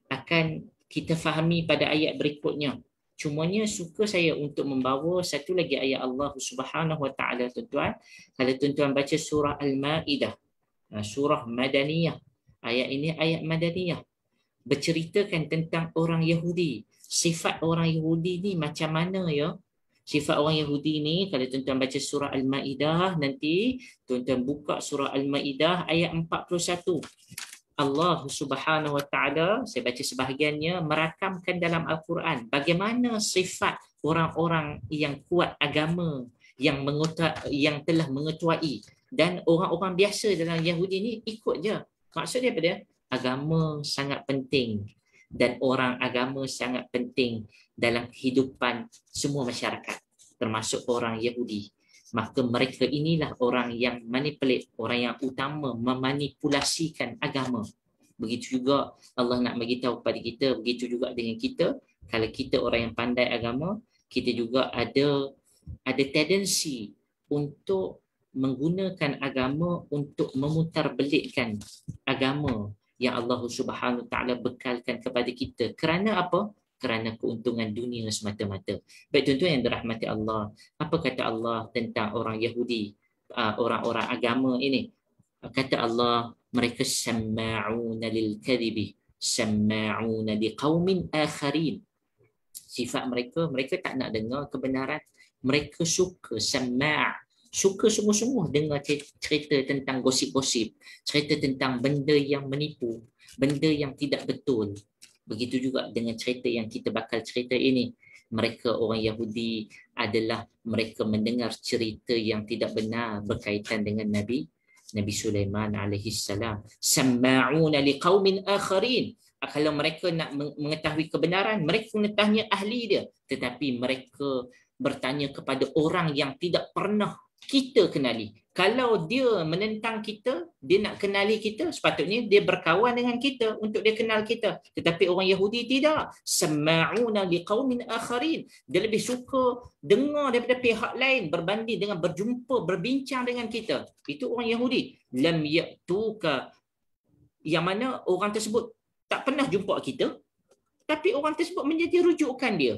akan kita fahami pada ayat berikutnya. Cumanya suka saya untuk membawa satu lagi ayat Allah Subhanahu Wa Taala, tuan-tuan. Kalau tuan-tuan baca surah Al-Maidah, surah Madaniyah, ayat ini ayat Madaniyah, berceritakan tentang orang Yahudi. Sifat orang Yahudi ni macam mana ya? Sifat orang Yahudi ni, kalau tuan-tuan baca surah Al-Maidah, nanti tuan-tuan buka surah Al-Maidah ayat 41. Allah Subhanahu Wa Taala, saya baca sebahagiannya, merakamkan dalam Al-Quran bagaimana sifat orang-orang yang kuat agama, yang telah mengetuai, dan orang-orang biasa dalam Yahudi ni ikut je. Maksud dia apa dia? Agama sangat penting dan orang agama sangat penting dalam kehidupan semua masyarakat, termasuk orang Yahudi. Maka mereka inilah orang yang manipulate, orang yang utama memanipulasikan agama. Begitu juga Allah nak bagi tahu kepada kita, begitu juga dengan kita. Kalau kita orang yang pandai agama, kita juga ada tendensi untuk menggunakan agama untuk memutarbelikkan agama yang Allah Subhanahu Taala bekalkan kepada kita. Kerana apa? Kerana keuntungan dunia semata-mata. Baik tuan-tuan yang dirahmati Allah, apa kata Allah tentang orang Yahudi, orang-orang agama ini? Kata Allah, mereka samma'una lil kadhibi, samma'una liqaumin akharin. Sifat mereka tak nak dengar kebenaran. Mereka suka suka sungguh-sungguh dengar cerita tentang gosip-gosip, cerita tentang benda yang menipu, benda yang tidak betul. Begitu juga dengan cerita yang kita bakal cerita ini. Mereka orang Yahudi adalah mereka mendengar cerita yang tidak benar berkaitan dengan Nabi Sulaiman alaihi salam. Samma'una liqaumin akharin. Kalau mereka nak mengetahui kebenaran, mereka kena tanya ahli dia. Tetapi mereka bertanya kepada orang yang tidak pernah kita kenali. Kalau dia menentang kita, dia nak kenali kita, sepatutnya dia berkawan dengan kita untuk dia kenal kita. Tetapi orang Yahudi tidak. Samma'una liqaumin akharin. Dia lebih suka dengar daripada pihak lain berbanding dengan berbincang dengan kita. Itu orang Yahudi. Lam ya'tuka, yang mana orang tersebut tak pernah jumpa kita, tapi orang tersebut menjadi rujukan dia.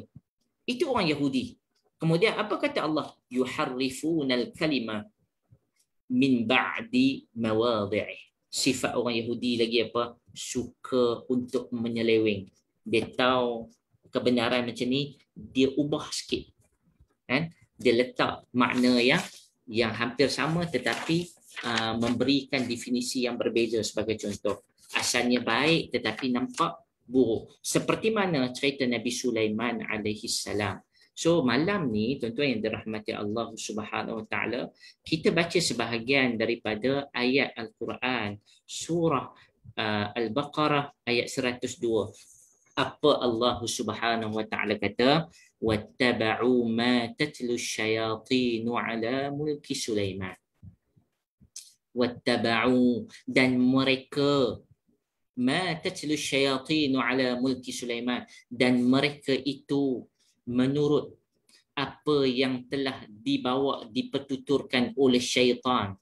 Itu orang Yahudi. Kemudian apa kata Allah? Yuharrifunal kalima min ba'di mawadhi'i. Sifat orang Yahudi lagi apa? Suka untuk menyeleweng. Dia tahu kebenaran macam ni, dia ubah sikit. Kan? Dia letak makna yang hampir sama tetapi memberikan definisi yang berbeza. Sebagai contoh, asalnya baik tetapi nampak buruk. Seperti mana cerita Nabi Sulaiman alaihi salam. So malam ni tuan-tuan yang dirahmati Allah Subhanahu Wa Taala, kita baca sebahagian daripada ayat Al-Quran surah Al-Baqarah ayat 102. Apa Allah Subhanahu wa taala kata? Wattaba'u ma tatlu syayatin ala mulki Sulaiman. Wattaba'u, dan mereka, ma tatlu syayatin ala mulki Sulaiman, dan mereka itu menurut apa yang telah dipertuturkan oleh syaitan.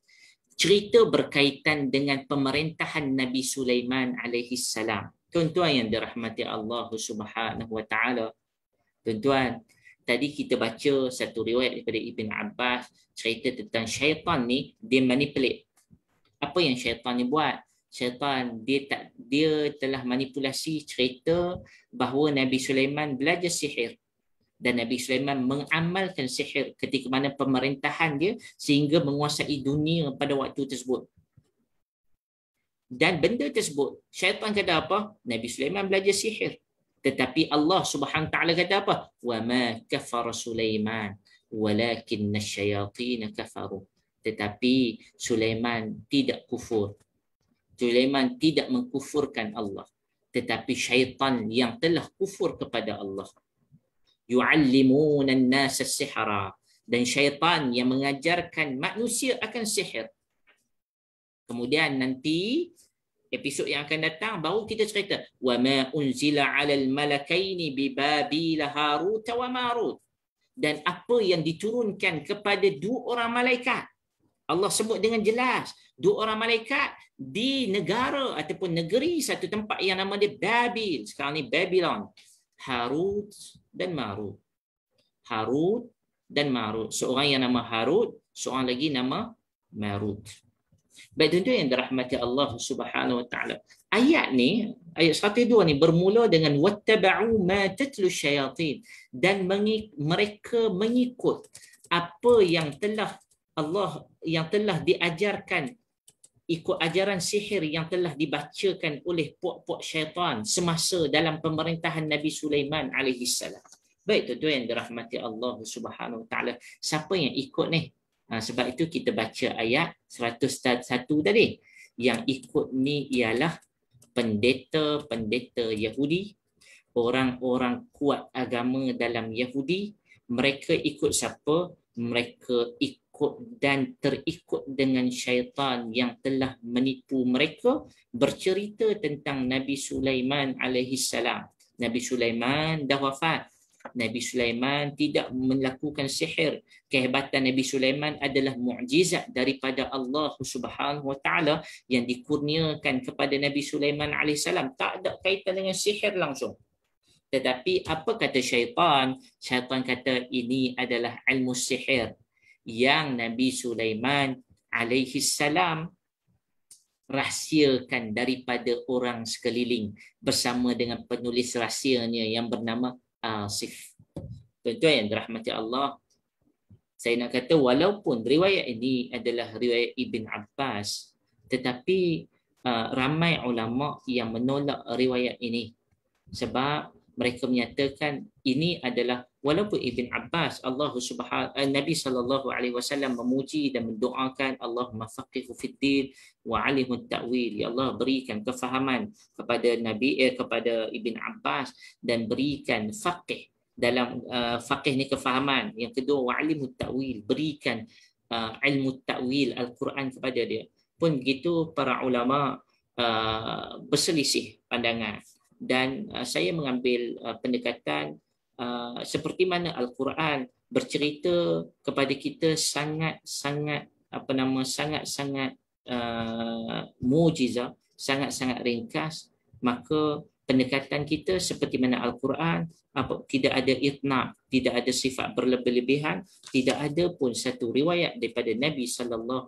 Cerita berkaitan dengan pemerintahan Nabi Sulaiman alaihi salam. Tuan-tuan yang dirahmati Allah Subhanahu wa taala. Tuan-tuan, tadi kita baca satu riwayat daripada Ibn Abbas cerita tentang syaitan ni, dia manipulate. Apa yang syaitan ni buat? Syaitan dia telah manipulasi cerita bahawa Nabi Sulaiman belajar sihir. Dan Nabi Sulaiman mengamalkan sihir ketika mana pemerintahan dia sehingga menguasai dunia pada waktu tersebut. Dan benda tersebut, syaitan kata apa? Nabi Sulaiman belajar sihir. Tetapi Allah Subhanahu Wa Taala kata apa? Wa ma kafara Sulaiman walakinna syayatin kafaru. Tetapi Sulaiman tidak kufur. Sulaiman tidak mengkufurkan Allah. Tetapi syaitan yang telah kufur kepada Allah. Yu'allimuna an-nasa as-sihra, dan syaitan yang mengajarkan manusia akan sihir. Kemudian nanti episod yang akan datang baru kita cerita wa ma unzila 'alal malakaini bi babil harut wa marut, dan apa yang diturunkan kepada dua orang malaikat. Allah sebut dengan jelas dua orang malaikat di negara ataupun negeri satu tempat yang nama dia Babil, sekarang ni Babylon. Harut dan Marut. Harut dan Marut. Seorang yang nama Harut, seorang lagi nama Marut. Baik tuan-tuan yang dirahmati Allah Subhanahu wa taala. Ayat ni, ayat 102 ni bermula dengan wattaba'u ma tatlu syayatin, dan mereka mengikut apa yang telah Allah yang telah diajarkan, ikut ajaran sihir yang telah dibacakan oleh puak-puak syaitan semasa dalam pemerintahan Nabi Sulaiman alaihi salam. Baik tuan-tuan yang dirahmati Allah Subhanahu wa taala, siapa yang ikut ni? Sebab itu kita baca ayat 101 tadi. Yang ikut ni ialah pendeta-pendeta Yahudi, orang-orang kuat agama dalam Yahudi. Mereka ikut siapa? Mereka ikut dan terikut dengan syaitan yang telah menipu mereka, bercerita tentang Nabi Sulaiman alaihi salam. Nabi Sulaiman dah wafat. Nabi Sulaiman tidak melakukan sihir. Kehebatan Nabi Sulaiman adalah mukjizat daripada Allah Subhanahu wa taala yang dikurniakan kepada Nabi Sulaiman alaihi salam. Tak ada kaitan dengan sihir langsung. Tetapi apa kata syaitan? Syaitan kata ini adalah ilmu sihir yang Nabi Sulaiman alaihi salam rahsiakan daripada orang sekeliling bersama dengan penulis rahsianya yang bernama Asif. Tuan-tuan yang dirahmati Allah, saya nak kata walaupun riwayat ini adalah riwayat Ibn Abbas, tetapi ramai ulama yang menolak riwayat ini sebab mereka menyatakan ini adalah, walaupun Ibn Abbas, Nabi SAW memuji dan mendoakan Allahumma faqihu fiddin wa alimut ta'wil, ya Allah berikan kefahaman kepada kepada Ibn Abbas dan berikan faqih dalam faqih ni kefahaman. Yang kedua wa alimut ta'wil, berikan ilmu ta'wil Al-Quran kepada dia. Pun begitu para ulama berselisih pandangan. Dan saya mengambil pendekatan seperti mana Al-Quran bercerita kepada kita sangat-sangat mukjizat, sangat-sangat ringkas, maka pendekatan kita seperti mana Al-Quran, tidak ada itnab, tidak ada sifat berlebih-lebihan, tidak ada pun satu riwayat daripada Nabi SAW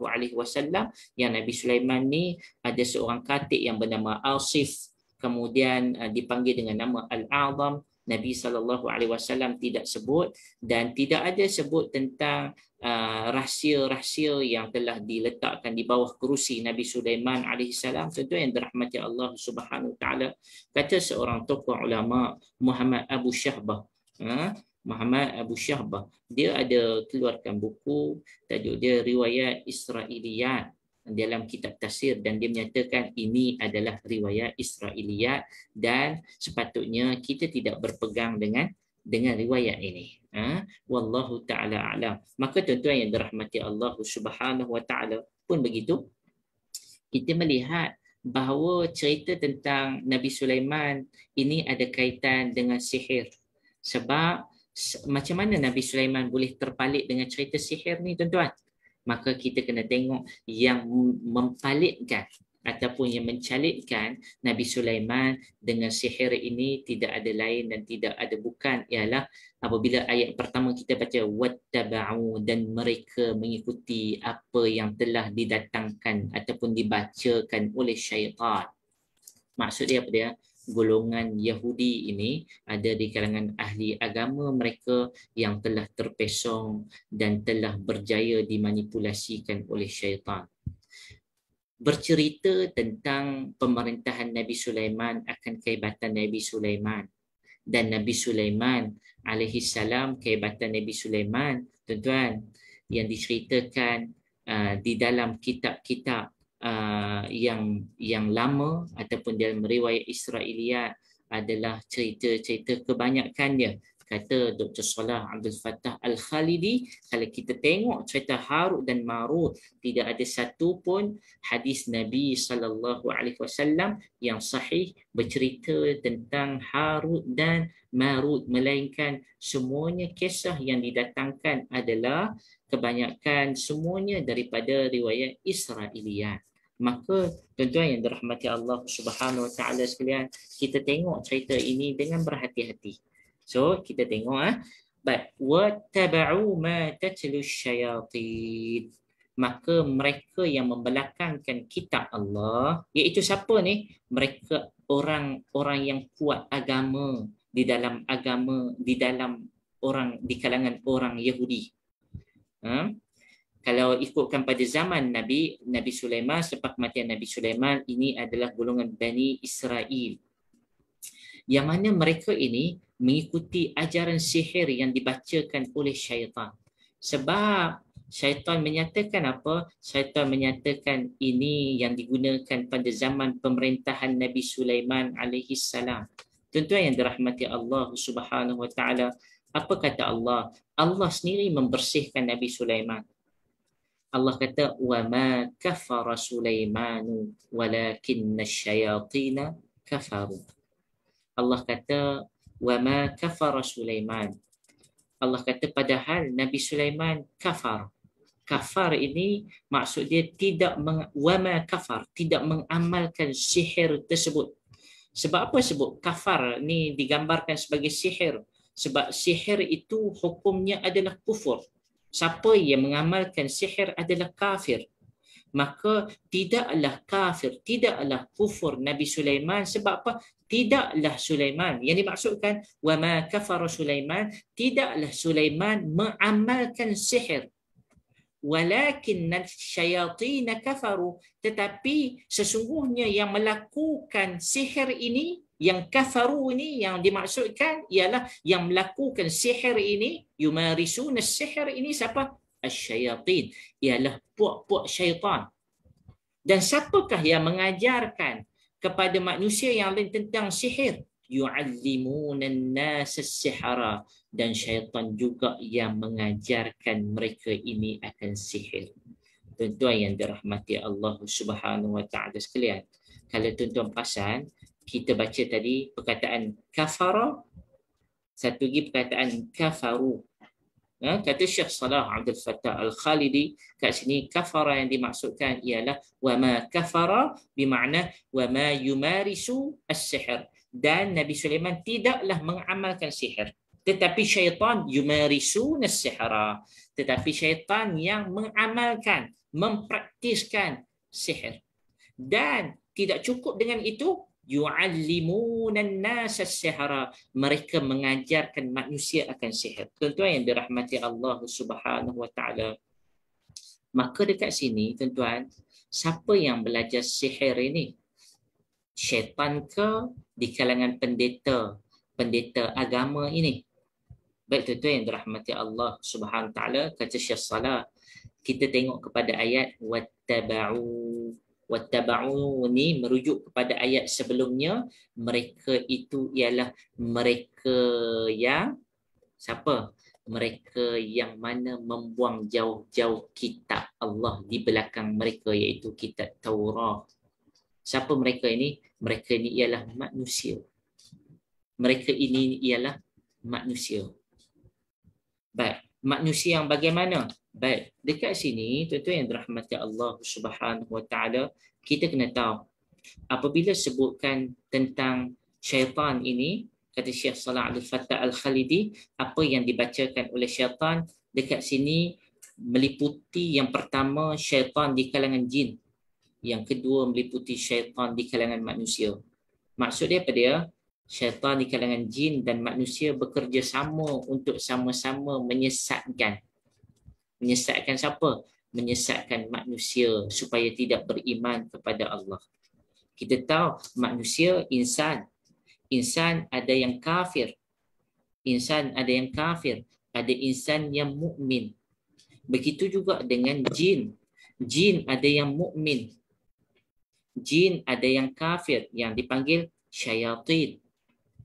yang Nabi Sulaiman ni ada seorang katib yang bernama Asif, kemudian dipanggil dengan nama Al-A'zam. Nabi SAW tidak sebut, dan tidak ada sebut tentang rahsia-rahsia yang telah diletakkan di bawah kerusi Nabi Sulaiman AS. Tentu yang dirahmati Allah Subhanahu Wa Taala. Kata seorang tokoh ulama, Muhammad Abu Syahbah, Muhammad Abu Syahbah, dia ada keluarkan buku, tajuk dia Riwayat Israiliyat. dalam kitab tafsir, dan dia menyatakan ini adalah riwayat Israiliyat dan sepatutnya kita tidak berpegang dengan riwayat ini. Wallahu taala alam. Maka tuan-tuan yang dirahmati Allah Subhanahu wa taala pun begitu, kita melihat bahawa cerita tentang Nabi Sulaiman ini ada kaitan dengan sihir. Sebab macam mana Nabi Sulaiman boleh terpalit dengan cerita sihir ni tuan-tuan? Maka kita kena tengok yang mempalitkan ataupun yang mencalitkan Nabi Sulaiman dengan sihir ini tidak ada lain dan tidak ada bukan ialah apabila ayat pertama kita baca wattaba'u, dan mereka mengikuti apa yang telah didatangkan ataupun dibacakan oleh syaitan. Maksud dia apa dia? Golongan Yahudi ini ada di kalangan ahli agama mereka yang telah terpesong dan telah berjaya dimanipulasikan oleh syaitan. Bercerita tentang pemerintahan Nabi Sulaiman akan kehebatan Nabi Sulaiman, dan Nabi Sulaiman alaihi salam, kehebatan Nabi Sulaiman tuan-tuan yang diceritakan di dalam kitab-kitab yang lama ataupun dalam riwayat Israiliyat adalah cerita-cerita kebanyakannya. Kata Dr. Salah Abdul Fattah Al-Khalidi, kalau kita tengok cerita Harut dan Marut, tidak ada satu pun hadis Nabi SAW yang sahih bercerita tentang Harut dan Marut, melainkan semuanya kisah yang didatangkan adalah kebanyakan semuanya daripada riwayat Israiliyat. Maka tuan-tuan yang dirahmati Allah Subhanahu wa taala sekalian, kita tengok cerita ini dengan berhati-hati. So kita tengok but wattaba'u ma tatlu syayatin, maka mereka yang membelakangkan kitab Allah, iaitu siapa ni? Mereka orang-orang yang kuat agama di dalam orang di kalangan orang Yahudi. Kalau ikutkan pada zaman Nabi Sulaiman, selepas kematian Nabi Sulaiman, ini adalah golongan Bani Israel, yang mana mereka ini mengikuti ajaran sihir yang dibacakan oleh syaitan. Sebab syaitan menyatakan apa? Syaitan menyatakan ini yang digunakan pada zaman pemerintahan Nabi Sulaiman alaihi salam. Tuan-tuan yang dirahmati Allah Subhanahu wa taala, apa kata Allah? Allah sendiri membersihkan Nabi Sulaiman. Allah kata wa ma kafara Sulaimanu walakinna syayatina kafaru. Allah kata wa ma kafara Sulaiman. Allah kata padahal Nabi Sulaiman kafar. Kafar ini maksud dia tidak wa ma kafar, tidak mengamalkan sihir tersebut. Sebab apa sebut kafar ni digambarkan sebagai sihir? Sebab sihir itu hukumnya adalah kufur. Siapa yang mengamalkan sihir adalah kafir. Maka tidaklah kafir, tidaklah kufur Nabi Sulaiman. Sebab apa? Tidaklah Sulaiman, yang dimaksudkan wa ma kafara Sulaiman, tidaklah Sulaiman mengamalkan sihir. Walakin syayatin kafaru, tetapi sesungguhnya yang melakukan sihir ini, yang kafaru ini yang dimaksudkan ialah yang melakukan sihir ini, yumarisuna sihir ini siapa? Asyayatin, ialah puak-puak syaitan. Dan siapakah yang mengajarkan kepada manusia yang lain tentang sihir? Yu'allimunan nas as-sihra, dan syaitan juga yang mengajarkan mereka ini akan sihir. Tuan-tuan yang dirahmati Allah Subhanahu wa taala sekalian, kalau tuan-tuan perasan, kita baca tadi perkataan kafara, satu lagi perkataan kafaru. Kata Syekh Salah Abdul Fattah Al-Khalidi kat sini, kafara yang dimaksudkan ialah wa ma kafara bermakna wa ma yumarisu as-sihr, dan Nabi Sulaiman tidaklah mengamalkan sihir, tetapi syaitan yumarisuna as-sihra, tetapi syaitan yang mengamalkan, mempraktiskan sihir. Dan tidak cukup dengan itu, yu'allimunan nas as-sihra, mereka mengajarkan manusia akan sihir. Tuan-tuan yang dirahmati Allah Subhanahu wa taala, maka dekat sini tuan-tuan, siapa yang belajar sihir ini? Syaitan ke di kalangan pendeta agama ini? Baik tuan-tuan yang dirahmati Allah Subhanahu wa taala, kata Syekh Salah, kita tengok kepada ayat wattaba'u. Wattaba'u ni merujuk kepada ayat sebelumnya. Mereka itu ialah mereka yang siapa? Mereka yang mana membuang jauh-jauh kitab Allah di belakang mereka, iaitu kitab Taurat. Siapa mereka ini? Mereka ini ialah manusia. Mereka ini ialah manusia. Baik, manusia yang bagaimana? Baik, dekat sini tuan-tuan yang dirahmati Allah Subhanahu Wa Taala, kita kena tahu apabila sebutkan tentang syaitan ini, kata Syekh Salah Abdul Fattah Al-Khalidi, apa yang dibacakan oleh syaitan dekat sini meliputi yang pertama syaitan di kalangan jin, yang kedua meliputi syaitan di kalangan manusia. Maksud dia apa dia? Syaitan di kalangan jin dan manusia bekerjasama untuk sama-sama menyesatkan. Menyesatkan siapa? Menyesatkan manusia supaya tidak beriman kepada Allah. Kita tahu manusia, insan. Insan ada yang kafir. Insan ada yang kafir. Ada insan yang mukmin. Begitu juga dengan jin. Jin ada yang mukmin. Jin ada yang kafir yang dipanggil syayatin.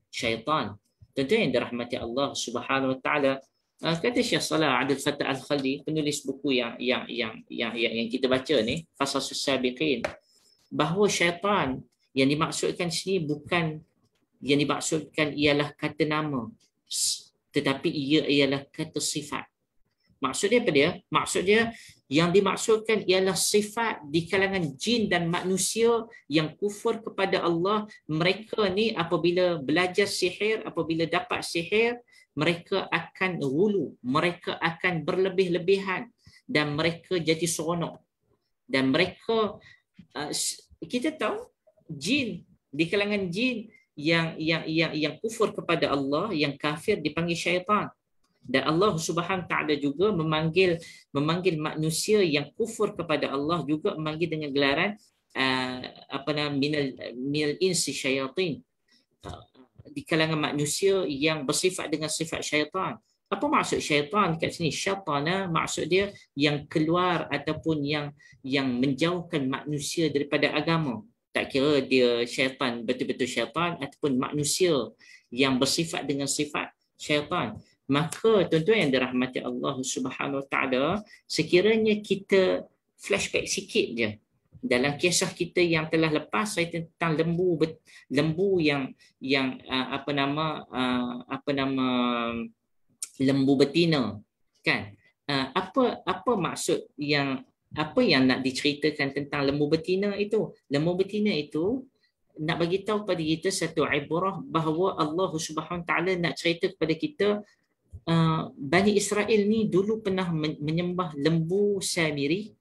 Syaitan. Tentu yang dirahmati Allah Subhanahu Wa Taala. Kata Syekh Salah Abdul Fattah Al-Khalidi, penulis buku yang kita baca ni, Qasasus Sabiqin, bahawa syaitan yang dimaksudkan sini bukan, yang dimaksudkan ialah kata nama, tetapi ia ialah kata sifat. Maksud dia apa dia? Maksud dia yang dimaksudkan ialah sifat di kalangan jin dan manusia yang kufur kepada Allah. Mereka ni apabila belajar sihir, apabila dapat sihir, mereka akan hulu, mereka akan berlebih-lebihan dan mereka jadi seronok. Dan mereka, kita tahu jin, di kalangan jin yang kufur kepada Allah, yang kafir dipanggil syaitan. Dan Allah Subhanahu Wa Taala juga memanggil manusia yang kufur kepada Allah juga memanggil dengan gelaran minal insi syayatin, di kalangan manusia yang bersifat dengan sifat syaitan. Apa maksud syaitan kat sini? Syaitana maksud dia yang keluar ataupun yang menjauhkan manusia daripada agama. Tak kira dia syaitan betul-betul syaitan ataupun manusia yang bersifat dengan sifat syaitan. Maka tuan-tuan yang dirahmati Allah Subhanahu Wa Taala, sekiranya kita flashback sikit je dalam kisah kita yang telah lepas, saya tentang lembu yang lembu betina, kan? Apa maksud yang nak diceritakan tentang lembu betina itu? Lembu betina itu nak bagi tahu pada kita satu ibrah bahawa Allah Subhanahu Wa Taala nak cerita kepada kita, Bani Israel ni dulu pernah menyembah lembu Samiri,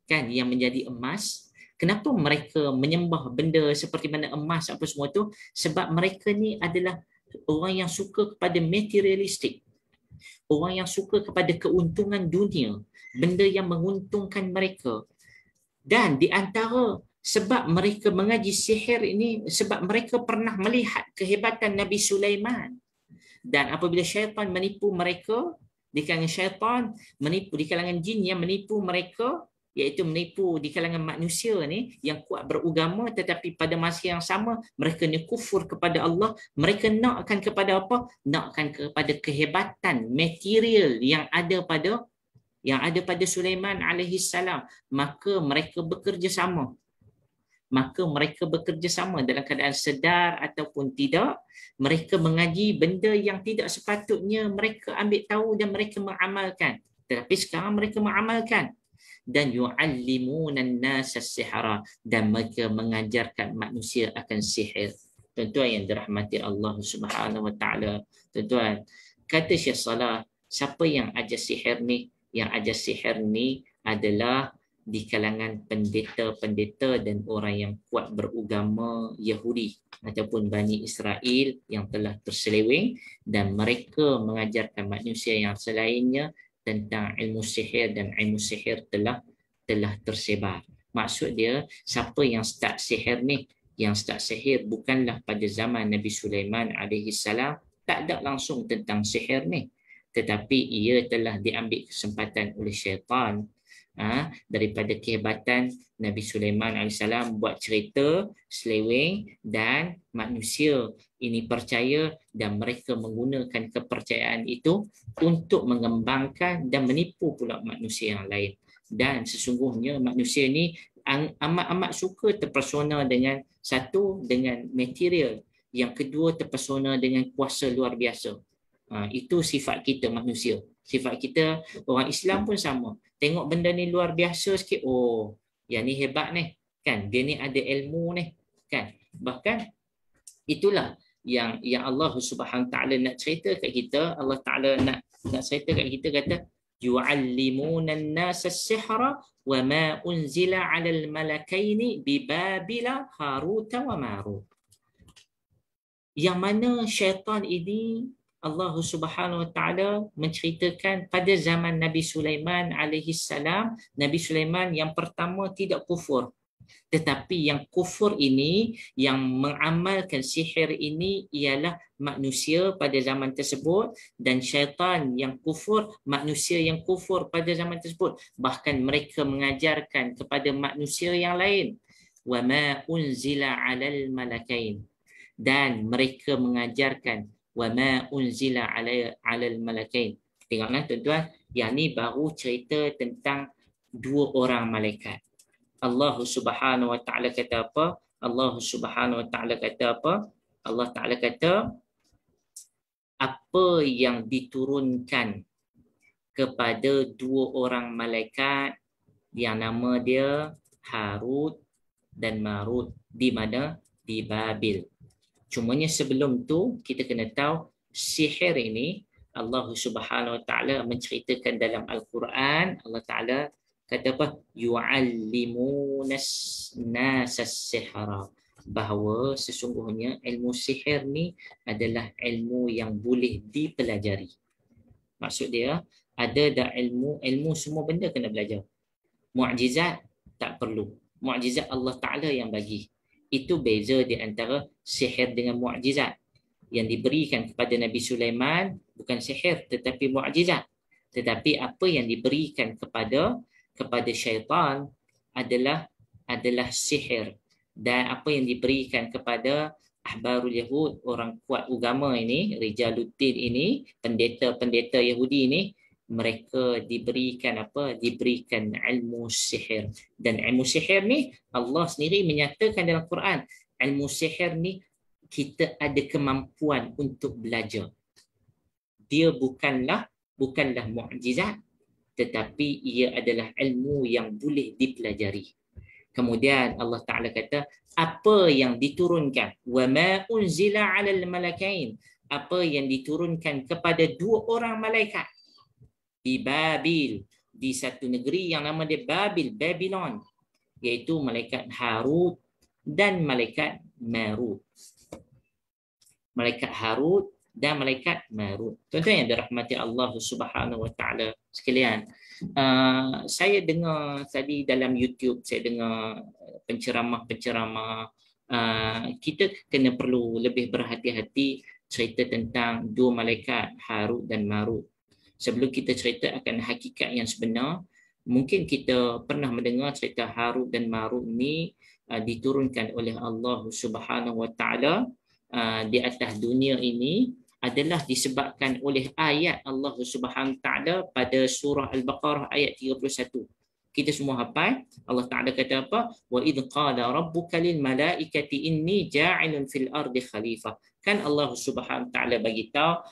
kan, yang menjadi emas. Kenapa mereka menyembah benda seperti mana emas apa semua tu? Sebab mereka ni adalah orang yang suka kepada materialistik. Orang yang suka kepada keuntungan dunia, benda yang menguntungkan mereka. Dan di antara sebab mereka mengaji sihir ini, sebab mereka pernah melihat kehebatan Nabi Sulaiman. Dan apabila syaitan menipu mereka, di kalangan syaitan menipu, di kalangan jin yang menipu mereka, iaitu menipu di kalangan manusia ni yang kuat beragama, tetapi pada masa yang sama mereka ni kufur kepada Allah. Mereka nakkan kepada apa? Nakkan kepada kehebatan material yang ada pada Sulaiman alaihi salam. Maka mereka bekerja sama. Dalam keadaan sedar ataupun tidak, mereka mengaji benda yang tidak sepatutnya mereka ambil tahu dan mereka mengamalkan. Tetapi sekarang mereka mengamalkan. Dan yu'allimunan nasa sihra, dan mereka mengajarkan manusia akan sihir. Tuan-tuan yang dirahmati Allah Subhanahu Wa Taala, tuan-tuan, kata Syekh Salah, siapa yang ajar sihir ni? Yang ajar sihir ni adalah di kalangan pendeta-pendeta dan orang yang kuat beragama Yahudi ataupun Bani Israel yang telah terseleweng, dan mereka mengajarkan manusia yang selainnya tentang ilmu sihir, dan ilmu sihir telah tersebar. Maksud dia, siapa yang start sihir ni? Yang start sihir bukanlah pada zaman Nabi Sulaiman alaihi salam, tak ada langsung tentang sihir ni, tetapi ia telah diambil kesempatan oleh syaitan daripada kehebatan Nabi Sulaiman AS buat cerita seleweng, dan manusia ini percaya dan mereka menggunakan kepercayaan itu untuk mengembangkan dan menipu pula manusia yang lain. Dan sesungguhnya manusia ni amat suka terpesona dengan satu, dengan material, yang kedua terpesona dengan kuasa luar biasa. Itu sifat kita manusia. Sifat kita orang Islam pun sama. Tengok benda ni luar biasa sikit, oh, yang ni hebat ni, kan? Dia ni ada ilmu ni, kan? Bahkan itulah yang Allah Subhanahu Taala nak cerita kat kita. Allah Taala nak cerita kat kita, kata yu'allimuna an-nasa as-sihra wa ma unzila 'alal malakaini bi Babila Harut wa Marut. Yang mana syaitan ini Allah Subhanahu Wa Taala menceritakan pada zaman Nabi Sulaiman alaihi salam. Nabi Sulaiman yang pertama tidak kufur, tetapi yang kufur ini, yang mengamalkan sihir ini ialah manusia pada zaman tersebut, dan syaitan yang kufur, manusia yang kufur pada zaman tersebut. Bahkan mereka mengajarkan kepada manusia yang lain, wa ma unzila 'alal malakain, dan mereka mengajarkan wa ma unzila 'alal malakain. Tengoklah tuan-tuan, yang ni baru cerita tentang dua orang malaikat. Allah Subhanahu Wa Taala kata apa? Allah Subhanahu Wa Taala kata apa? Allah Taala kata apa yang diturunkan kepada dua orang malaikat yang nama dia Harut dan Marut. Di mana? Di Babil. Cumanya sebelum tu kita kena tahu sihir ini Allah Subhanahu Wa Taala menceritakan dalam Al-Quran. Allah Taala kata apa? Yu'allimunas nasas sihra, bahawa sesungguhnya ilmu sihir ni adalah ilmu yang boleh dipelajari. Maksud dia, ada dah ilmu semua benda kena belajar. Mukjizat tak perlu. Mukjizat Allah Taala yang bagi. Itu beza di antara sihir dengan mukjizat. Yang diberikan kepada Nabi Sulaiman bukan sihir tetapi mukjizat. Tetapi apa yang diberikan kepada syaitan adalah sihir. Dan apa yang diberikan kepada ahbarul Yahud, orang kuat agama ini, Rijaluddin ini, pendeta-pendeta Yahudi ini, mereka diberikan apa? Diberikan ilmu sihir. Dan ilmu sihir ni Allah sendiri menyatakan dalam Quran, ilmu sihir ni kita ada kemampuan untuk belajar. Dia bukanlah mukjizat, tetapi ia adalah ilmu yang boleh dipelajari. Kemudian Allah Ta'ala kata, apa yang diturunkan, wa ma unzila 'alal malakain, apa yang diturunkan kepada dua orang malaikat di Babil, di satu negeri yang nama dia Babil, Babylon, iaitu malaikat Harut dan malaikat Marut. Malaikat Harut dan malaikat Marut. Tuan-tuan yang dirahmati Allah Subhanahu Wa Taala sekalian, saya dengar tadi dalam YouTube, saya dengar penceramah, kita kena perlu lebih berhati-hati cerita tentang dua malaikat Harut dan Marut. Sebelum kita cerita akan hakikat yang sebenar, mungkin kita pernah mendengar cerita Harut dan Marut ni diturunkan oleh Allah Subhanahu Wa Taala di atas dunia ini adalah disebabkan oleh ayat Allah Subhanahu Wa Taala pada surah Al-Baqarah ayat 31. Kita semua hafal. Allah Taala kata apa? Wa idh qala rabbuka lil malaikati inni ja'ilun fil ardi khalifah. Kan Allah Subhanahu Wa Taala bagi tahu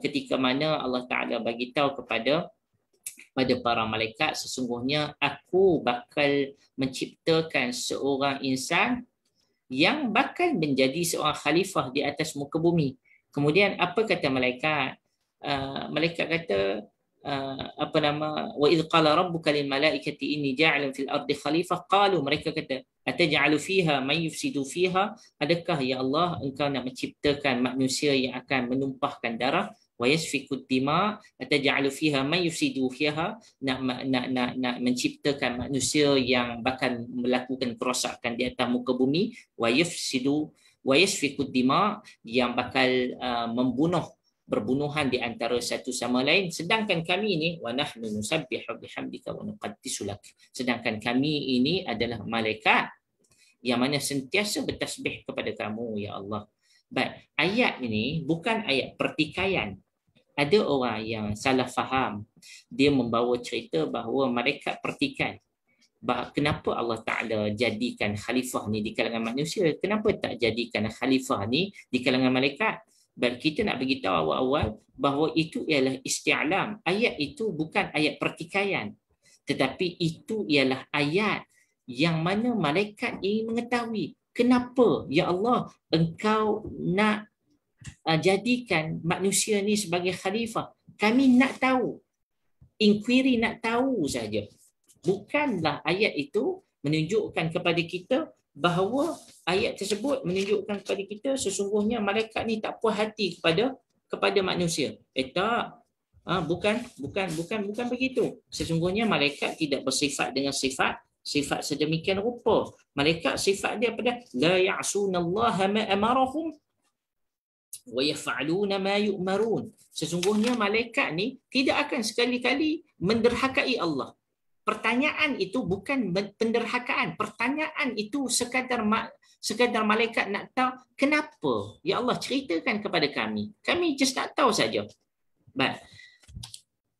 ketika mana Allah Ta'ala bagi tahu kepada para malaikat, sesungguhnya aku bakal menciptakan seorang insan yang bakal menjadi seorang khalifah di atas muka bumi. Kemudian apa kata malaikat? Malaikat kata wa idh qala rabbuka lil malaikati inni ja'ilun fil ardi khalifah, qalu, mereka kata, ataj'alu fiha man yufsidu fiha, adakah ya Allah engkau nak menciptakan manusia yang akan menumpahkan darah, wa yasfiku dima, ataj'alu fiha man yufsidu fiha, nak menciptakan manusia yang bakal melakukan kerosakan di atas muka bumi, wa yasfiku dima, yang bakal membunuh berbunuhan di antara satu sama lain, sedangkan kami ini wa nahnu nusabbihu bihamdika wa nuqaddisu lak. Sedangkan kami ini adalah malaikat yang mana sentiasa bertasbih kepada kamu ya Allah. Baik, ayat ini bukan ayat pertikaian. Ada orang yang salah faham. Dia membawa cerita bahawa malaikat pertikai. Kenapa Allah Ta'ala jadikan khalifah ni di kalangan manusia? Kenapa tak jadikan khalifah ni di kalangan malaikat? Baik, kita nak beritahu awal-awal bahawa itu ialah isti'lam. Ayat itu bukan ayat pertikaian. Tetapi itu ialah ayat yang mana malaikat ingin mengetahui kenapa ya Allah engkau nak jadikan manusia ni sebagai khalifah. Kami nak tahu, inquiry nak tahu saja. Bukanlah ayat itu menunjukkan kepada kita bahawa ayat tersebut menunjukkan kepada kita sesungguhnya malaikat ni tak puas hati kepada manusia. Tak. Bukan begitu. Sesungguhnya malaikat tidak bersifat dengan sifat sedemikian rupa. Malaikat sifat dia pada la ya'sunallaha ma amarahum wa yaf'aluna ma yu'marun. Sesungguhnya malaikat ni tidak akan sekali-kali menderhakai Allah. Pertanyaan itu bukan penderhakaan. Pertanyaan itu sekadar malaikat nak tahu kenapa. Ya Allah, ceritakan kepada kami. Kami just nak tahu saja. Baik.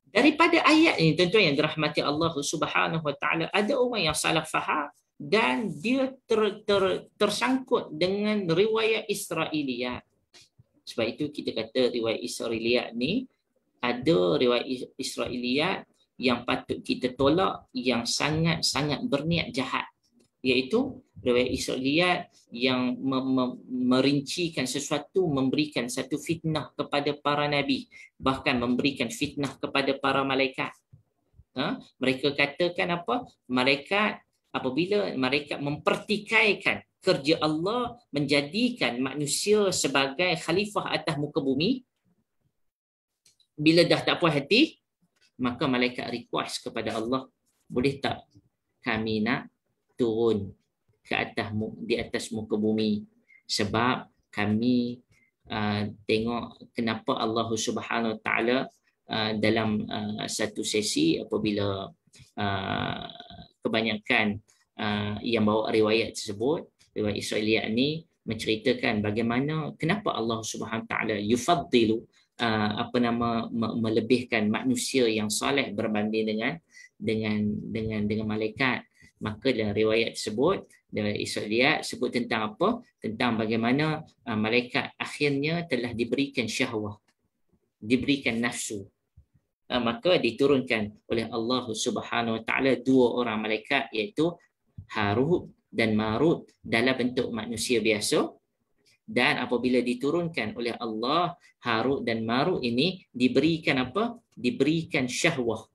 Daripada ayat ini tuan-tuan yang dirahmati Allah Subhanahu Wa Taala, ada orang yang salah faham dan dia tersangkut dengan riwayat Israiliyat. Sebab itu kita kata riwayat Israiliyat ni ada riwayat Israiliyat yang patut kita tolak yang sangat-sangat berniat jahat, iaitu riwayat Israiliyat yang merincikan sesuatu, memberikan satu fitnah kepada para nabi, bahkan memberikan fitnah kepada para malaikat. Mereka katakan apa? Apabila malaikat mempertikaikan kerja Allah menjadikan manusia sebagai khalifah atas muka bumi, bila dah tak puas hati, maka malaikat request kepada Allah, boleh tak kami nak turun ke atas di atas muka bumi, sebab kami tengok kenapa Allah Subhanahu Wa Taala dalam satu sesi apabila kebanyakan yang bawa riwayat tersebut, riwayat Israiliyat ni menceritakan bagaimana kenapa Allah Subhanahu Wa Taala yufaddilu melebihkan manusia yang soleh berbanding dengan malaikat. Maka dalam riwayat tersebut, dalam Israiliyat sebut tentang apa? Tentang bagaimana malaikat akhirnya telah diberikan syahwah, diberikan nafsu. Maka diturunkan oleh Allah Subhanahu Wa Taala dua orang malaikat, iaitu Harut dan Marut dalam bentuk manusia biasa. Dan apabila diturunkan oleh Allah, Harut dan Marut ini diberikan apa? Diberikan syahwah.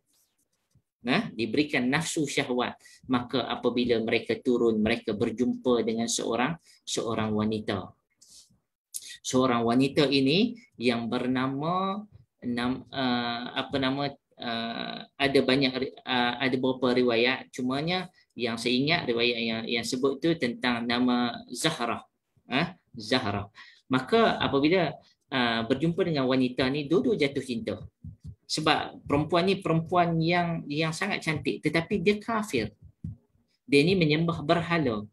Diberikan nafsu syahwat. Maka apabila mereka turun, mereka berjumpa dengan seorang wanita. Seorang wanita ini yang bernama ada beberapa riwayat, cumanya yang saya ingat riwayat yang sebut tu tentang nama Zahra. Zahra. Maka apabila berjumpa dengan wanita ni, dua-dua jatuh cinta. Sebab perempuan ni perempuan yang sangat cantik, tetapi dia kafir. Dia ni menyembah berhala.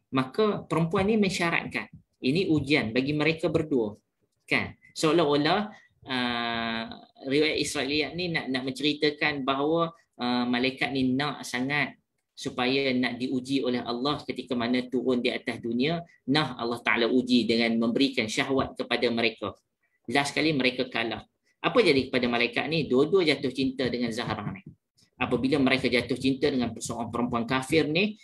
Maka perempuan ni mensyaratkan, ini ujian bagi mereka berdua. Kan? Seolah-olah riwayat Israiliyat ni nak menceritakan bahawa malaikat ni nak sangat supaya nak diuji oleh Allah ketika mana turun di atas dunia. Allah Ta'ala uji dengan memberikan syahwat kepada mereka. Last kali mereka kalah. Apa jadi kepada malaikat ni? Dua-dua jatuh cinta dengan Zahra ni. Apabila mereka jatuh cinta dengan seorang perempuan kafir ni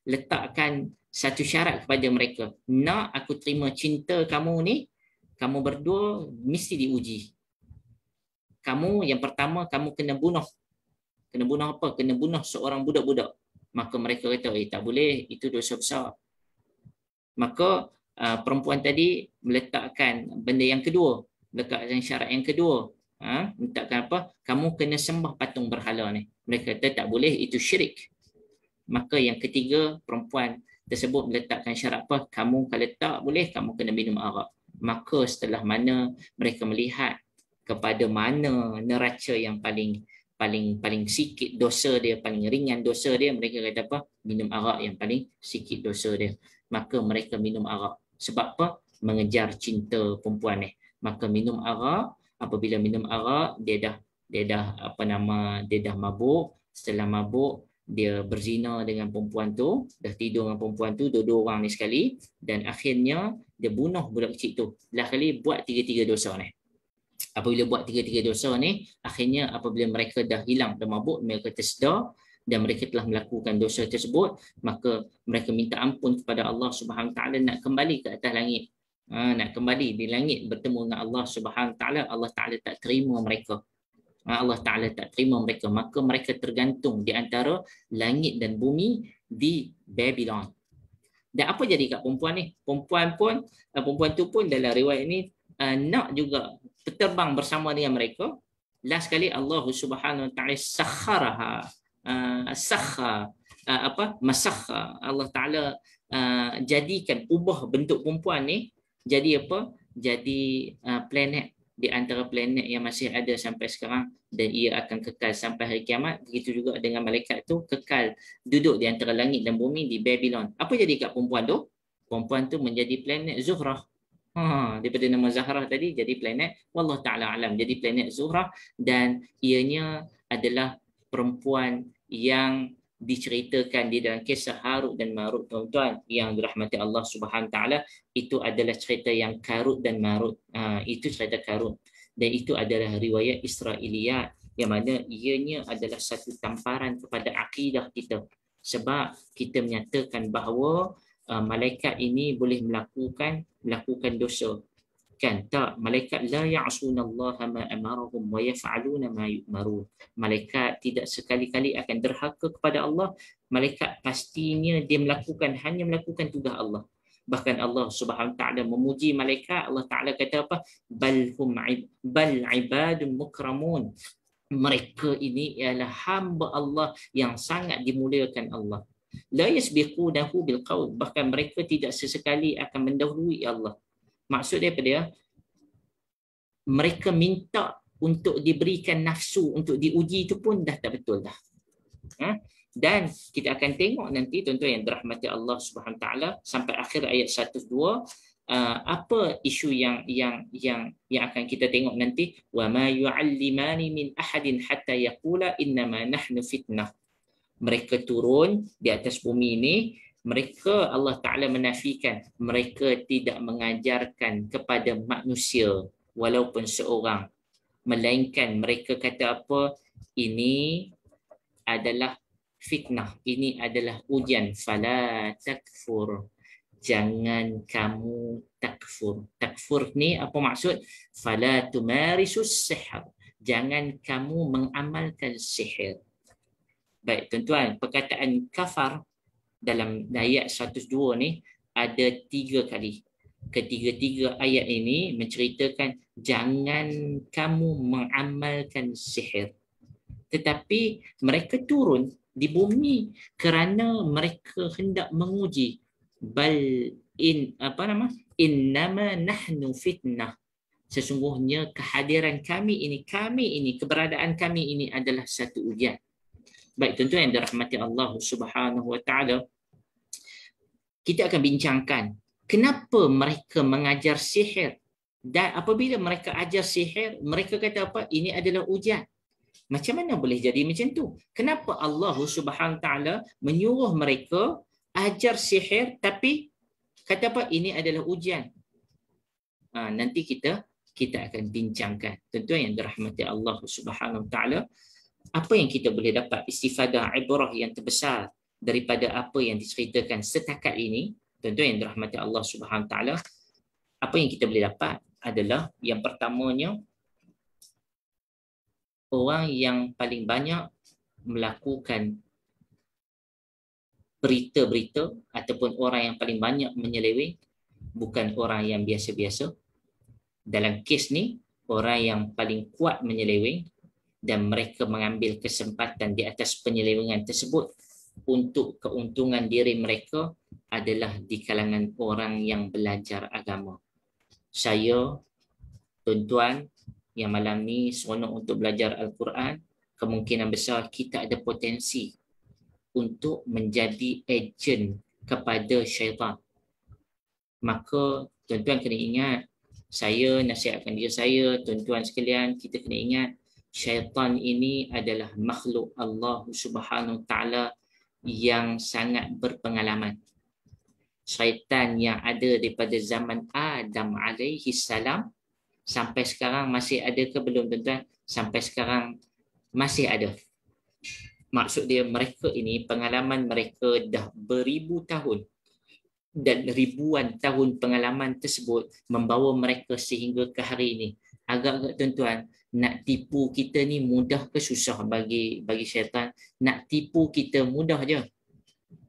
letakkan satu syarat kepada mereka. Nak aku terima cinta kamu ni, kamu berdua mesti diuji. Kamu yang pertama, kamu kena bunuh. Kena bunuh apa? Kena bunuh seorang budak-budak. Maka mereka kata, tak boleh, itu dosa besar. Maka perempuan tadi meletakkan benda yang kedua, letakkan syarat yang kedua. Letakkan apa? Kamu kena sembah patung berhala ni. Mereka kata tak boleh, itu syirik. Maka yang ketiga, perempuan tersebut meletakkan syarat apa? Kamu kalau tak boleh, kamu kena minum arak. Maka setelah mana mereka melihat kepada mana neraca yang paling sikit dosa dia, paling ringan dosa dia, mereka kata apa? Minum arak yang paling sikit dosa dia. Maka mereka minum arak. Sebab apa? Mengejar cinta perempuan ni. Maka minum arak, apabila minum arak, dia dah mabuk. Setelah mabuk, dia berzina dengan perempuan tu, dah tidur dengan perempuan tu, dua-dua orang ni sekali, dan akhirnya dia bunuh budak kecil tu. Lah kali buat tiga-tiga dosa ni. Apabila buat tiga-tiga dosa ni, akhirnya apabila mereka dah hilang, dah mabuk, mereka tersedar dan mereka telah melakukan dosa tersebut, maka mereka minta ampun kepada Allah Subhanahu Taala, nak kembali ke atas langit. Nak kembali di langit bertemu dengan Allah Subhanahu Taala. Allah Taala tak terima mereka. Allah Ta'ala tak terima mereka, maka mereka tergantung di antara langit dan bumi di Babylon. Dan apa jadi kat perempuan ni? Perempuan tu pun dalam riwayat ni nak juga terbang bersama dengan mereka. Last sekali Allah Subhanahu Wa Ta'ala masakha. Allah Ta'ala jadikan, ubah bentuk perempuan ni jadi apa? Jadi planet di antara planet yang masih ada sampai sekarang, dan ia akan kekal sampai hari kiamat. Begitu juga dengan malaikat tu, kekal duduk di antara langit dan bumi di Babylon. Apa jadi kat perempuan tu? Perempuan tu menjadi planet Zuhrah. Daripada nama Zahra tadi jadi planet, wallahu taala alam, jadi planet Zuhrah, dan ianya adalah perempuan yang diceritakan di dalam kisah Harut dan Marut, tuan-tuan yang dirahmati Allah Subhanahu Taala. Itu adalah cerita yang Karut dan Marut. Itu cerita Karut, dan itu adalah riwayat Israiliyat, yang mana ianya adalah satu tamparan kepada akidah kita, sebab kita menyatakan bahawa malaikat ini boleh melakukan dosa. Kan tak, malaikat la ya'sunallaha ma amarahum wa yaf'aluna ma yu'marun. Malaikat tidak sekali-kali akan derhaka kepada Allah. Malaikat pastinya dia hanya melakukan tugas Allah. Bahkan Allah Subhanahu Ta'ala memuji malaikat. Allah Ta'ala kata apa? Bal ibadun mukramun. Mereka ini ialah hamba Allah yang sangat dimuliakan Allah. La yasbiqunahu bil qaul. Bahkan mereka tidak sesekali akan mendahului Allah. Maksud daripada mereka minta untuk diberikan nafsu, untuk diuji, itu pun dah tak betul dah. Dan kita akan tengok nanti, tuan-tuan yang dirahmati Allah Subhanahu Taala, sampai akhir ayat 1-2, apa isu yang akan kita tengok nanti. Wa ma yu'allimani min ahadin hatta yaqula innama nahnu fitnah. Mereka turun di atas bumi ini, mereka, Allah Ta'ala menafikan, mereka tidak mengajarkan kepada manusia walaupun seorang, melainkan mereka kata apa? Ini adalah fitnah, ini adalah ujian. Fala takfur, jangan kamu takfur. Takfur ni apa maksud? Fala tumarisus sihr, jangan kamu mengamalkan sihir. Baik tuan-tuan, perkataan kafar dalam ayat 102 ni ada 3 kali. Ketiga-tiga ayat ini menceritakan jangan kamu mengamalkan sihir. Tetapi mereka turun di bumi kerana mereka hendak menguji. Innama nahnu fitnah. Sesungguhnya kehadiran kami ini, keberadaan kami ini adalah satu ujian. Baik tuan-tuan yang dirahmati Allah Subhanahu Wa Taala, kita akan bincangkan kenapa mereka mengajar sihir, dan apabila mereka ajar sihir, mereka kata apa? Ini adalah ujian. Macam mana boleh jadi macam tu? Kenapa Allah Subhanahu Wa Taala menyuruh mereka ajar sihir, tapi kata apa? Ini adalah ujian. Nanti kita akan bincangkan, tuan-tuan yang dirahmati Allah Subhanahu Wa Taala. Apa yang kita boleh dapat istifadah, ibrah yang terbesar daripada apa yang diceritakan setakat ini, tuan-tuan yang dirahmati Allah Subhanahu Wa Taala? Apa yang kita boleh dapat adalah, yang pertamanya, orang yang paling banyak melakukan berita-berita ataupun orang yang paling banyak menyeleweng bukan orang yang biasa-biasa. Dalam kes ni, orang yang paling kuat menyeleweng dan mereka mengambil kesempatan di atas penyelewengan tersebut untuk keuntungan diri mereka adalah di kalangan orang yang belajar agama. saya, tuan-tuan yang malam ni seronok untuk belajar Al-Quran, kemungkinan besar kita ada potensi untuk menjadi ejen kepada syaitan. Maka tuan-tuan kena ingat, saya nasihatkan diri saya, tuan-tuan sekalian, kita kena ingat syaitan ini adalah makhluk Allah Subhanahu Taala yang sangat berpengalaman. Syaitan yang ada daripada zaman Adam alaihi salam sampai sekarang masih ada ke belum tuan-tuan? Sampai sekarang masih ada. Maksud dia mereka ini pengalaman mereka dah beribu tahun, dan ribuan tahun pengalaman tersebut membawa mereka sehingga ke hari ini. Agak-agak tuan-tuan, nak tipu kita ni mudah ke susah bagi syaitan? Nak tipu kita mudah je.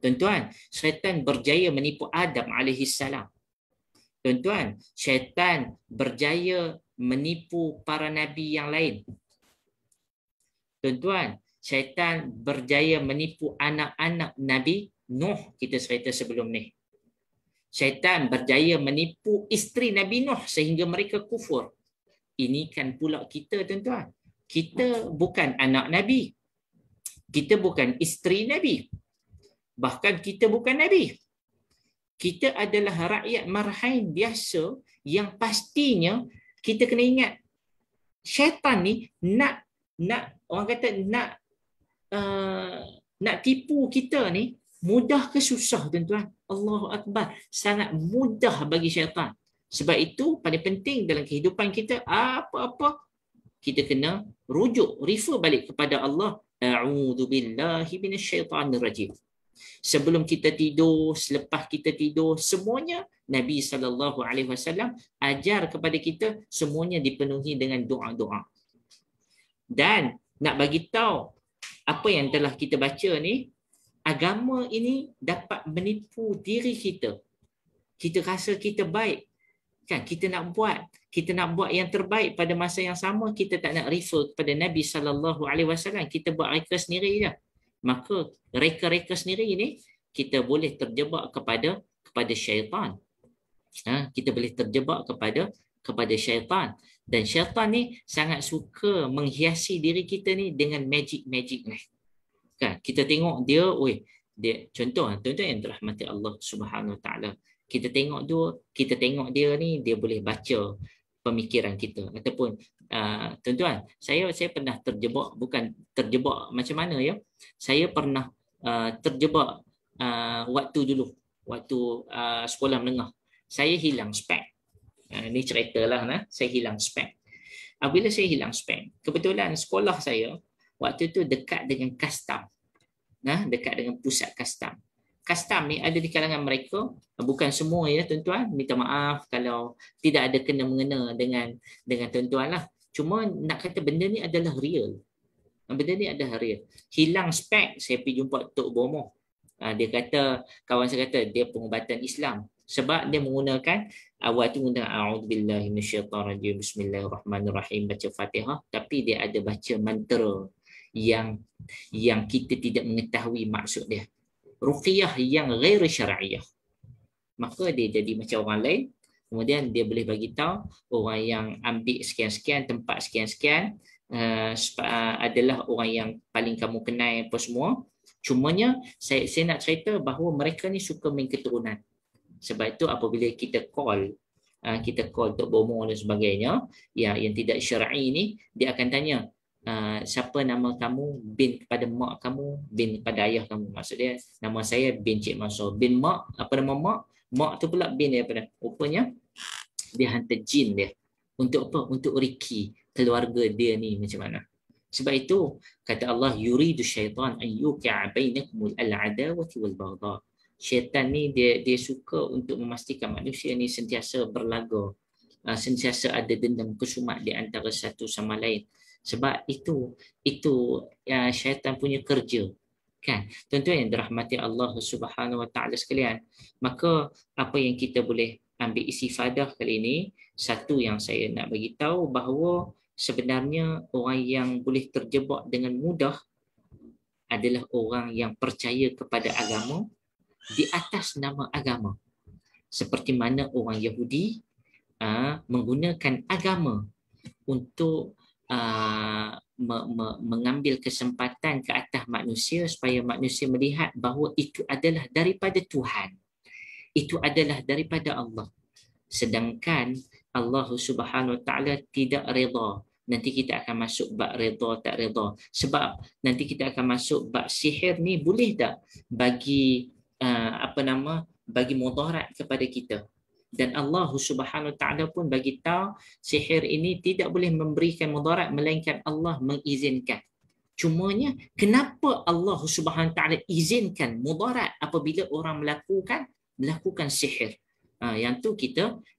Tuan-tuan, syaitan berjaya menipu Adam alaihi salam. Tuan-tuan, syaitan berjaya menipu para nabi yang lain. Tuan-tuan, syaitan berjaya menipu anak-anak Nabi Nuh, kita cerita sebelum ni. Syaitan berjaya menipu isteri Nabi Nuh sehingga mereka kufur. Ini kan pula kita tuan-tuan. Kita bukan anak Nabi. Kita bukan isteri Nabi. Bahkan kita bukan Nabi. Kita adalah rakyat marhain biasa yang pastinya kita kena ingat. Syaitan ni nak orang kata nak tipu kita ni mudah ke susah tuan-tuan? Allahu Akbar. Sangat mudah bagi syaitan. Sebab itu paling penting dalam kehidupan kita, apa-apa kita kena rujuk, refer balik kepada Allah. A'udzubillahi minasyaitanirrajim. Sebelum kita tidur, selepas kita tidur, semuanya Nabi SAW ajar kepada kita, semuanya dipenuhi dengan doa-doa. Dan nak bagi tahu apa yang telah kita baca ni, agama ini dapat menipu diri kita. Kita rasa kita baik. Kan kita nak buat yang terbaik pada masa yang sama, kita tak nak refer kepada Nabi SAW. Kita buat reka sendiri je. Maka reka-reka sendiri ini kita boleh terjebak kepada syaitan. Kita boleh terjebak kepada syaitan. Dan syaitan ni sangat suka menghiasi diri kita ni dengan magic-magic ni. Kan kita tengok dia, contoh tuan-tuan yang dirahmati Allah Subhanahu Wa Taala, kita tengok dia ni, dia boleh baca pemikiran kita. Ataupun tuan-tuan, saya pernah terjebak, bukan terjebak macam mana ya, saya pernah terjebak waktu sekolah menengah. Saya hilang spek. Ni ceritalah, saya hilang spek. Bila saya hilang spek, kebetulan sekolah saya waktu tu dekat dengan custom. Dekat dengan pusat custom. Custom ni ada di kalangan mereka, bukan semua ya tuan-tuan, minta maaf kalau tidak ada kena-mengena dengan tuan-tuan lah. Cuma nak kata benda ni adalah real. Benda ni adalah real. Hilang spek, saya pergi jumpa Tok Bomo. Dia kata, kawan saya kata dia pengubatan Islam. Sebab dia menggunakan awal tu guna a'udzubillahi minasyaitanirrajim, bismillahirrahmanirrahim, baca Fatihah, tapi dia ada baca mantra yang kita tidak mengetahui maksud dia. Ruqyah yang ghair syar'iyah. Maka dia jadi macam orang lain. Kemudian dia boleh bagi tahu orang yang ambil sekian-sekian, tempat sekian-sekian adalah orang yang paling kamu kenal apa semua. Cumanya saya nak cerita bahawa mereka ni suka main keturunan. Sebab itu apabila kita call Tok Bomo dan sebagainya yang tidak syar'i ni, dia akan tanya, siapa nama kamu, bin kepada mak kamu, bin kepada ayah kamu. Maksud dia, nama saya bin Cik Mansur, bin mak, apa nama mak tu pula bin daripada. Rupanya dia hantar jin dia untuk apa? Untuk riki keluarga dia ni macam mana. Sebab itu kata Allah, yuridu syaitan an yuqi'a bainakumul al'adawati wal baghdha. Syaitan ni dia suka untuk memastikan manusia ni sentiasa berlaga, sentiasa ada dendam kesumat di antara satu sama lain. Sebab itu syaitan punya kerja. Kan? Tuan-tuan yang dirahmati Allah Subhanahu Wa Taala sekalian, maka apa yang kita boleh ambil istifadah kali ini, satu yang saya nak bagi tahu bahawa sebenarnya orang yang boleh terjebak dengan mudah adalah orang yang percaya kepada agama di atas nama agama. Seperti mana orang Yahudi menggunakan agama untuk mengambil kesempatan ke atas manusia supaya manusia melihat bahawa itu adalah daripada Tuhan. Itu adalah daripada Allah. Sedangkan Allah Subhanahu Wa Taala tidak redha. Nanti kita akan masuk bab redha tak redha. Sebab nanti kita akan masuk bab sihir ni boleh tak bagi bagi mudarat kepada kita. Dan Allah Subhanahu Wa Taala pun bagi tahu sihir ini tidak boleh memberikan mudarat melainkan Allah mengizinkan. Cumanya kenapa Allah Subhanahu Wa Taala izinkan mudarat apabila orang melakukan sihir? Yang tu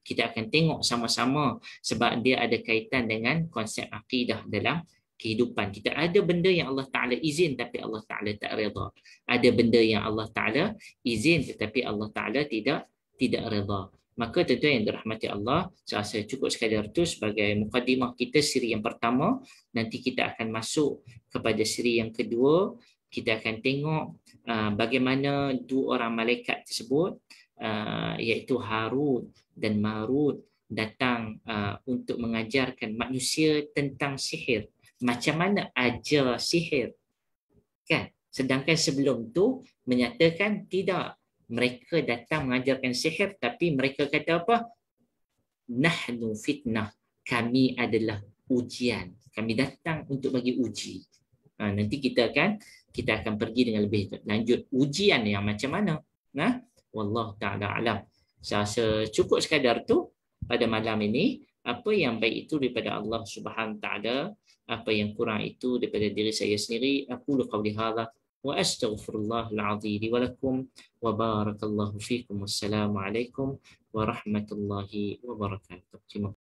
kita akan tengok sama-sama sebab dia ada kaitan dengan konsep akidah dalam kehidupan. Kita ada benda yang Allah Ta'ala izin tapi Allah Ta'ala tak redha. Ada benda yang Allah Ta'ala izin tetapi Allah Ta'ala tidak redha. Maka tentu yang dirahmati Allah, saya rasa cukup sekadar itu sebagai mukadimah kita siri yang pertama. Nanti kita akan masuk kepada siri yang kedua. Kita akan tengok bagaimana dua orang malaikat tersebut, iaitu Harut dan Marut, datang untuk mengajarkan manusia tentang sihir. Macam mana ajar sihir, kan? Sedangkan sebelum tu menyatakan tidak, mereka datang mengajarkan sihir tapi mereka kata apa? Nahnu fitnah, kami adalah ujian, kami datang untuk bagi uji. Nanti kita akan pergi dengan lebih lanjut ujian yang macam mana. Wallahu ta'ala alam. Saya rasa cukup sekadar tu pada malam ini. Apa yang baik itu daripada Allah Subhanahu Ta'ala, apa yang kurang itu daripada diri saya sendiri. Aku qawli hadha wa astaghfirullahal azim wa lakum wa barakallahu fikum. Wassalamualaikum warahmatullahi wabarakatuh. Terima kasih.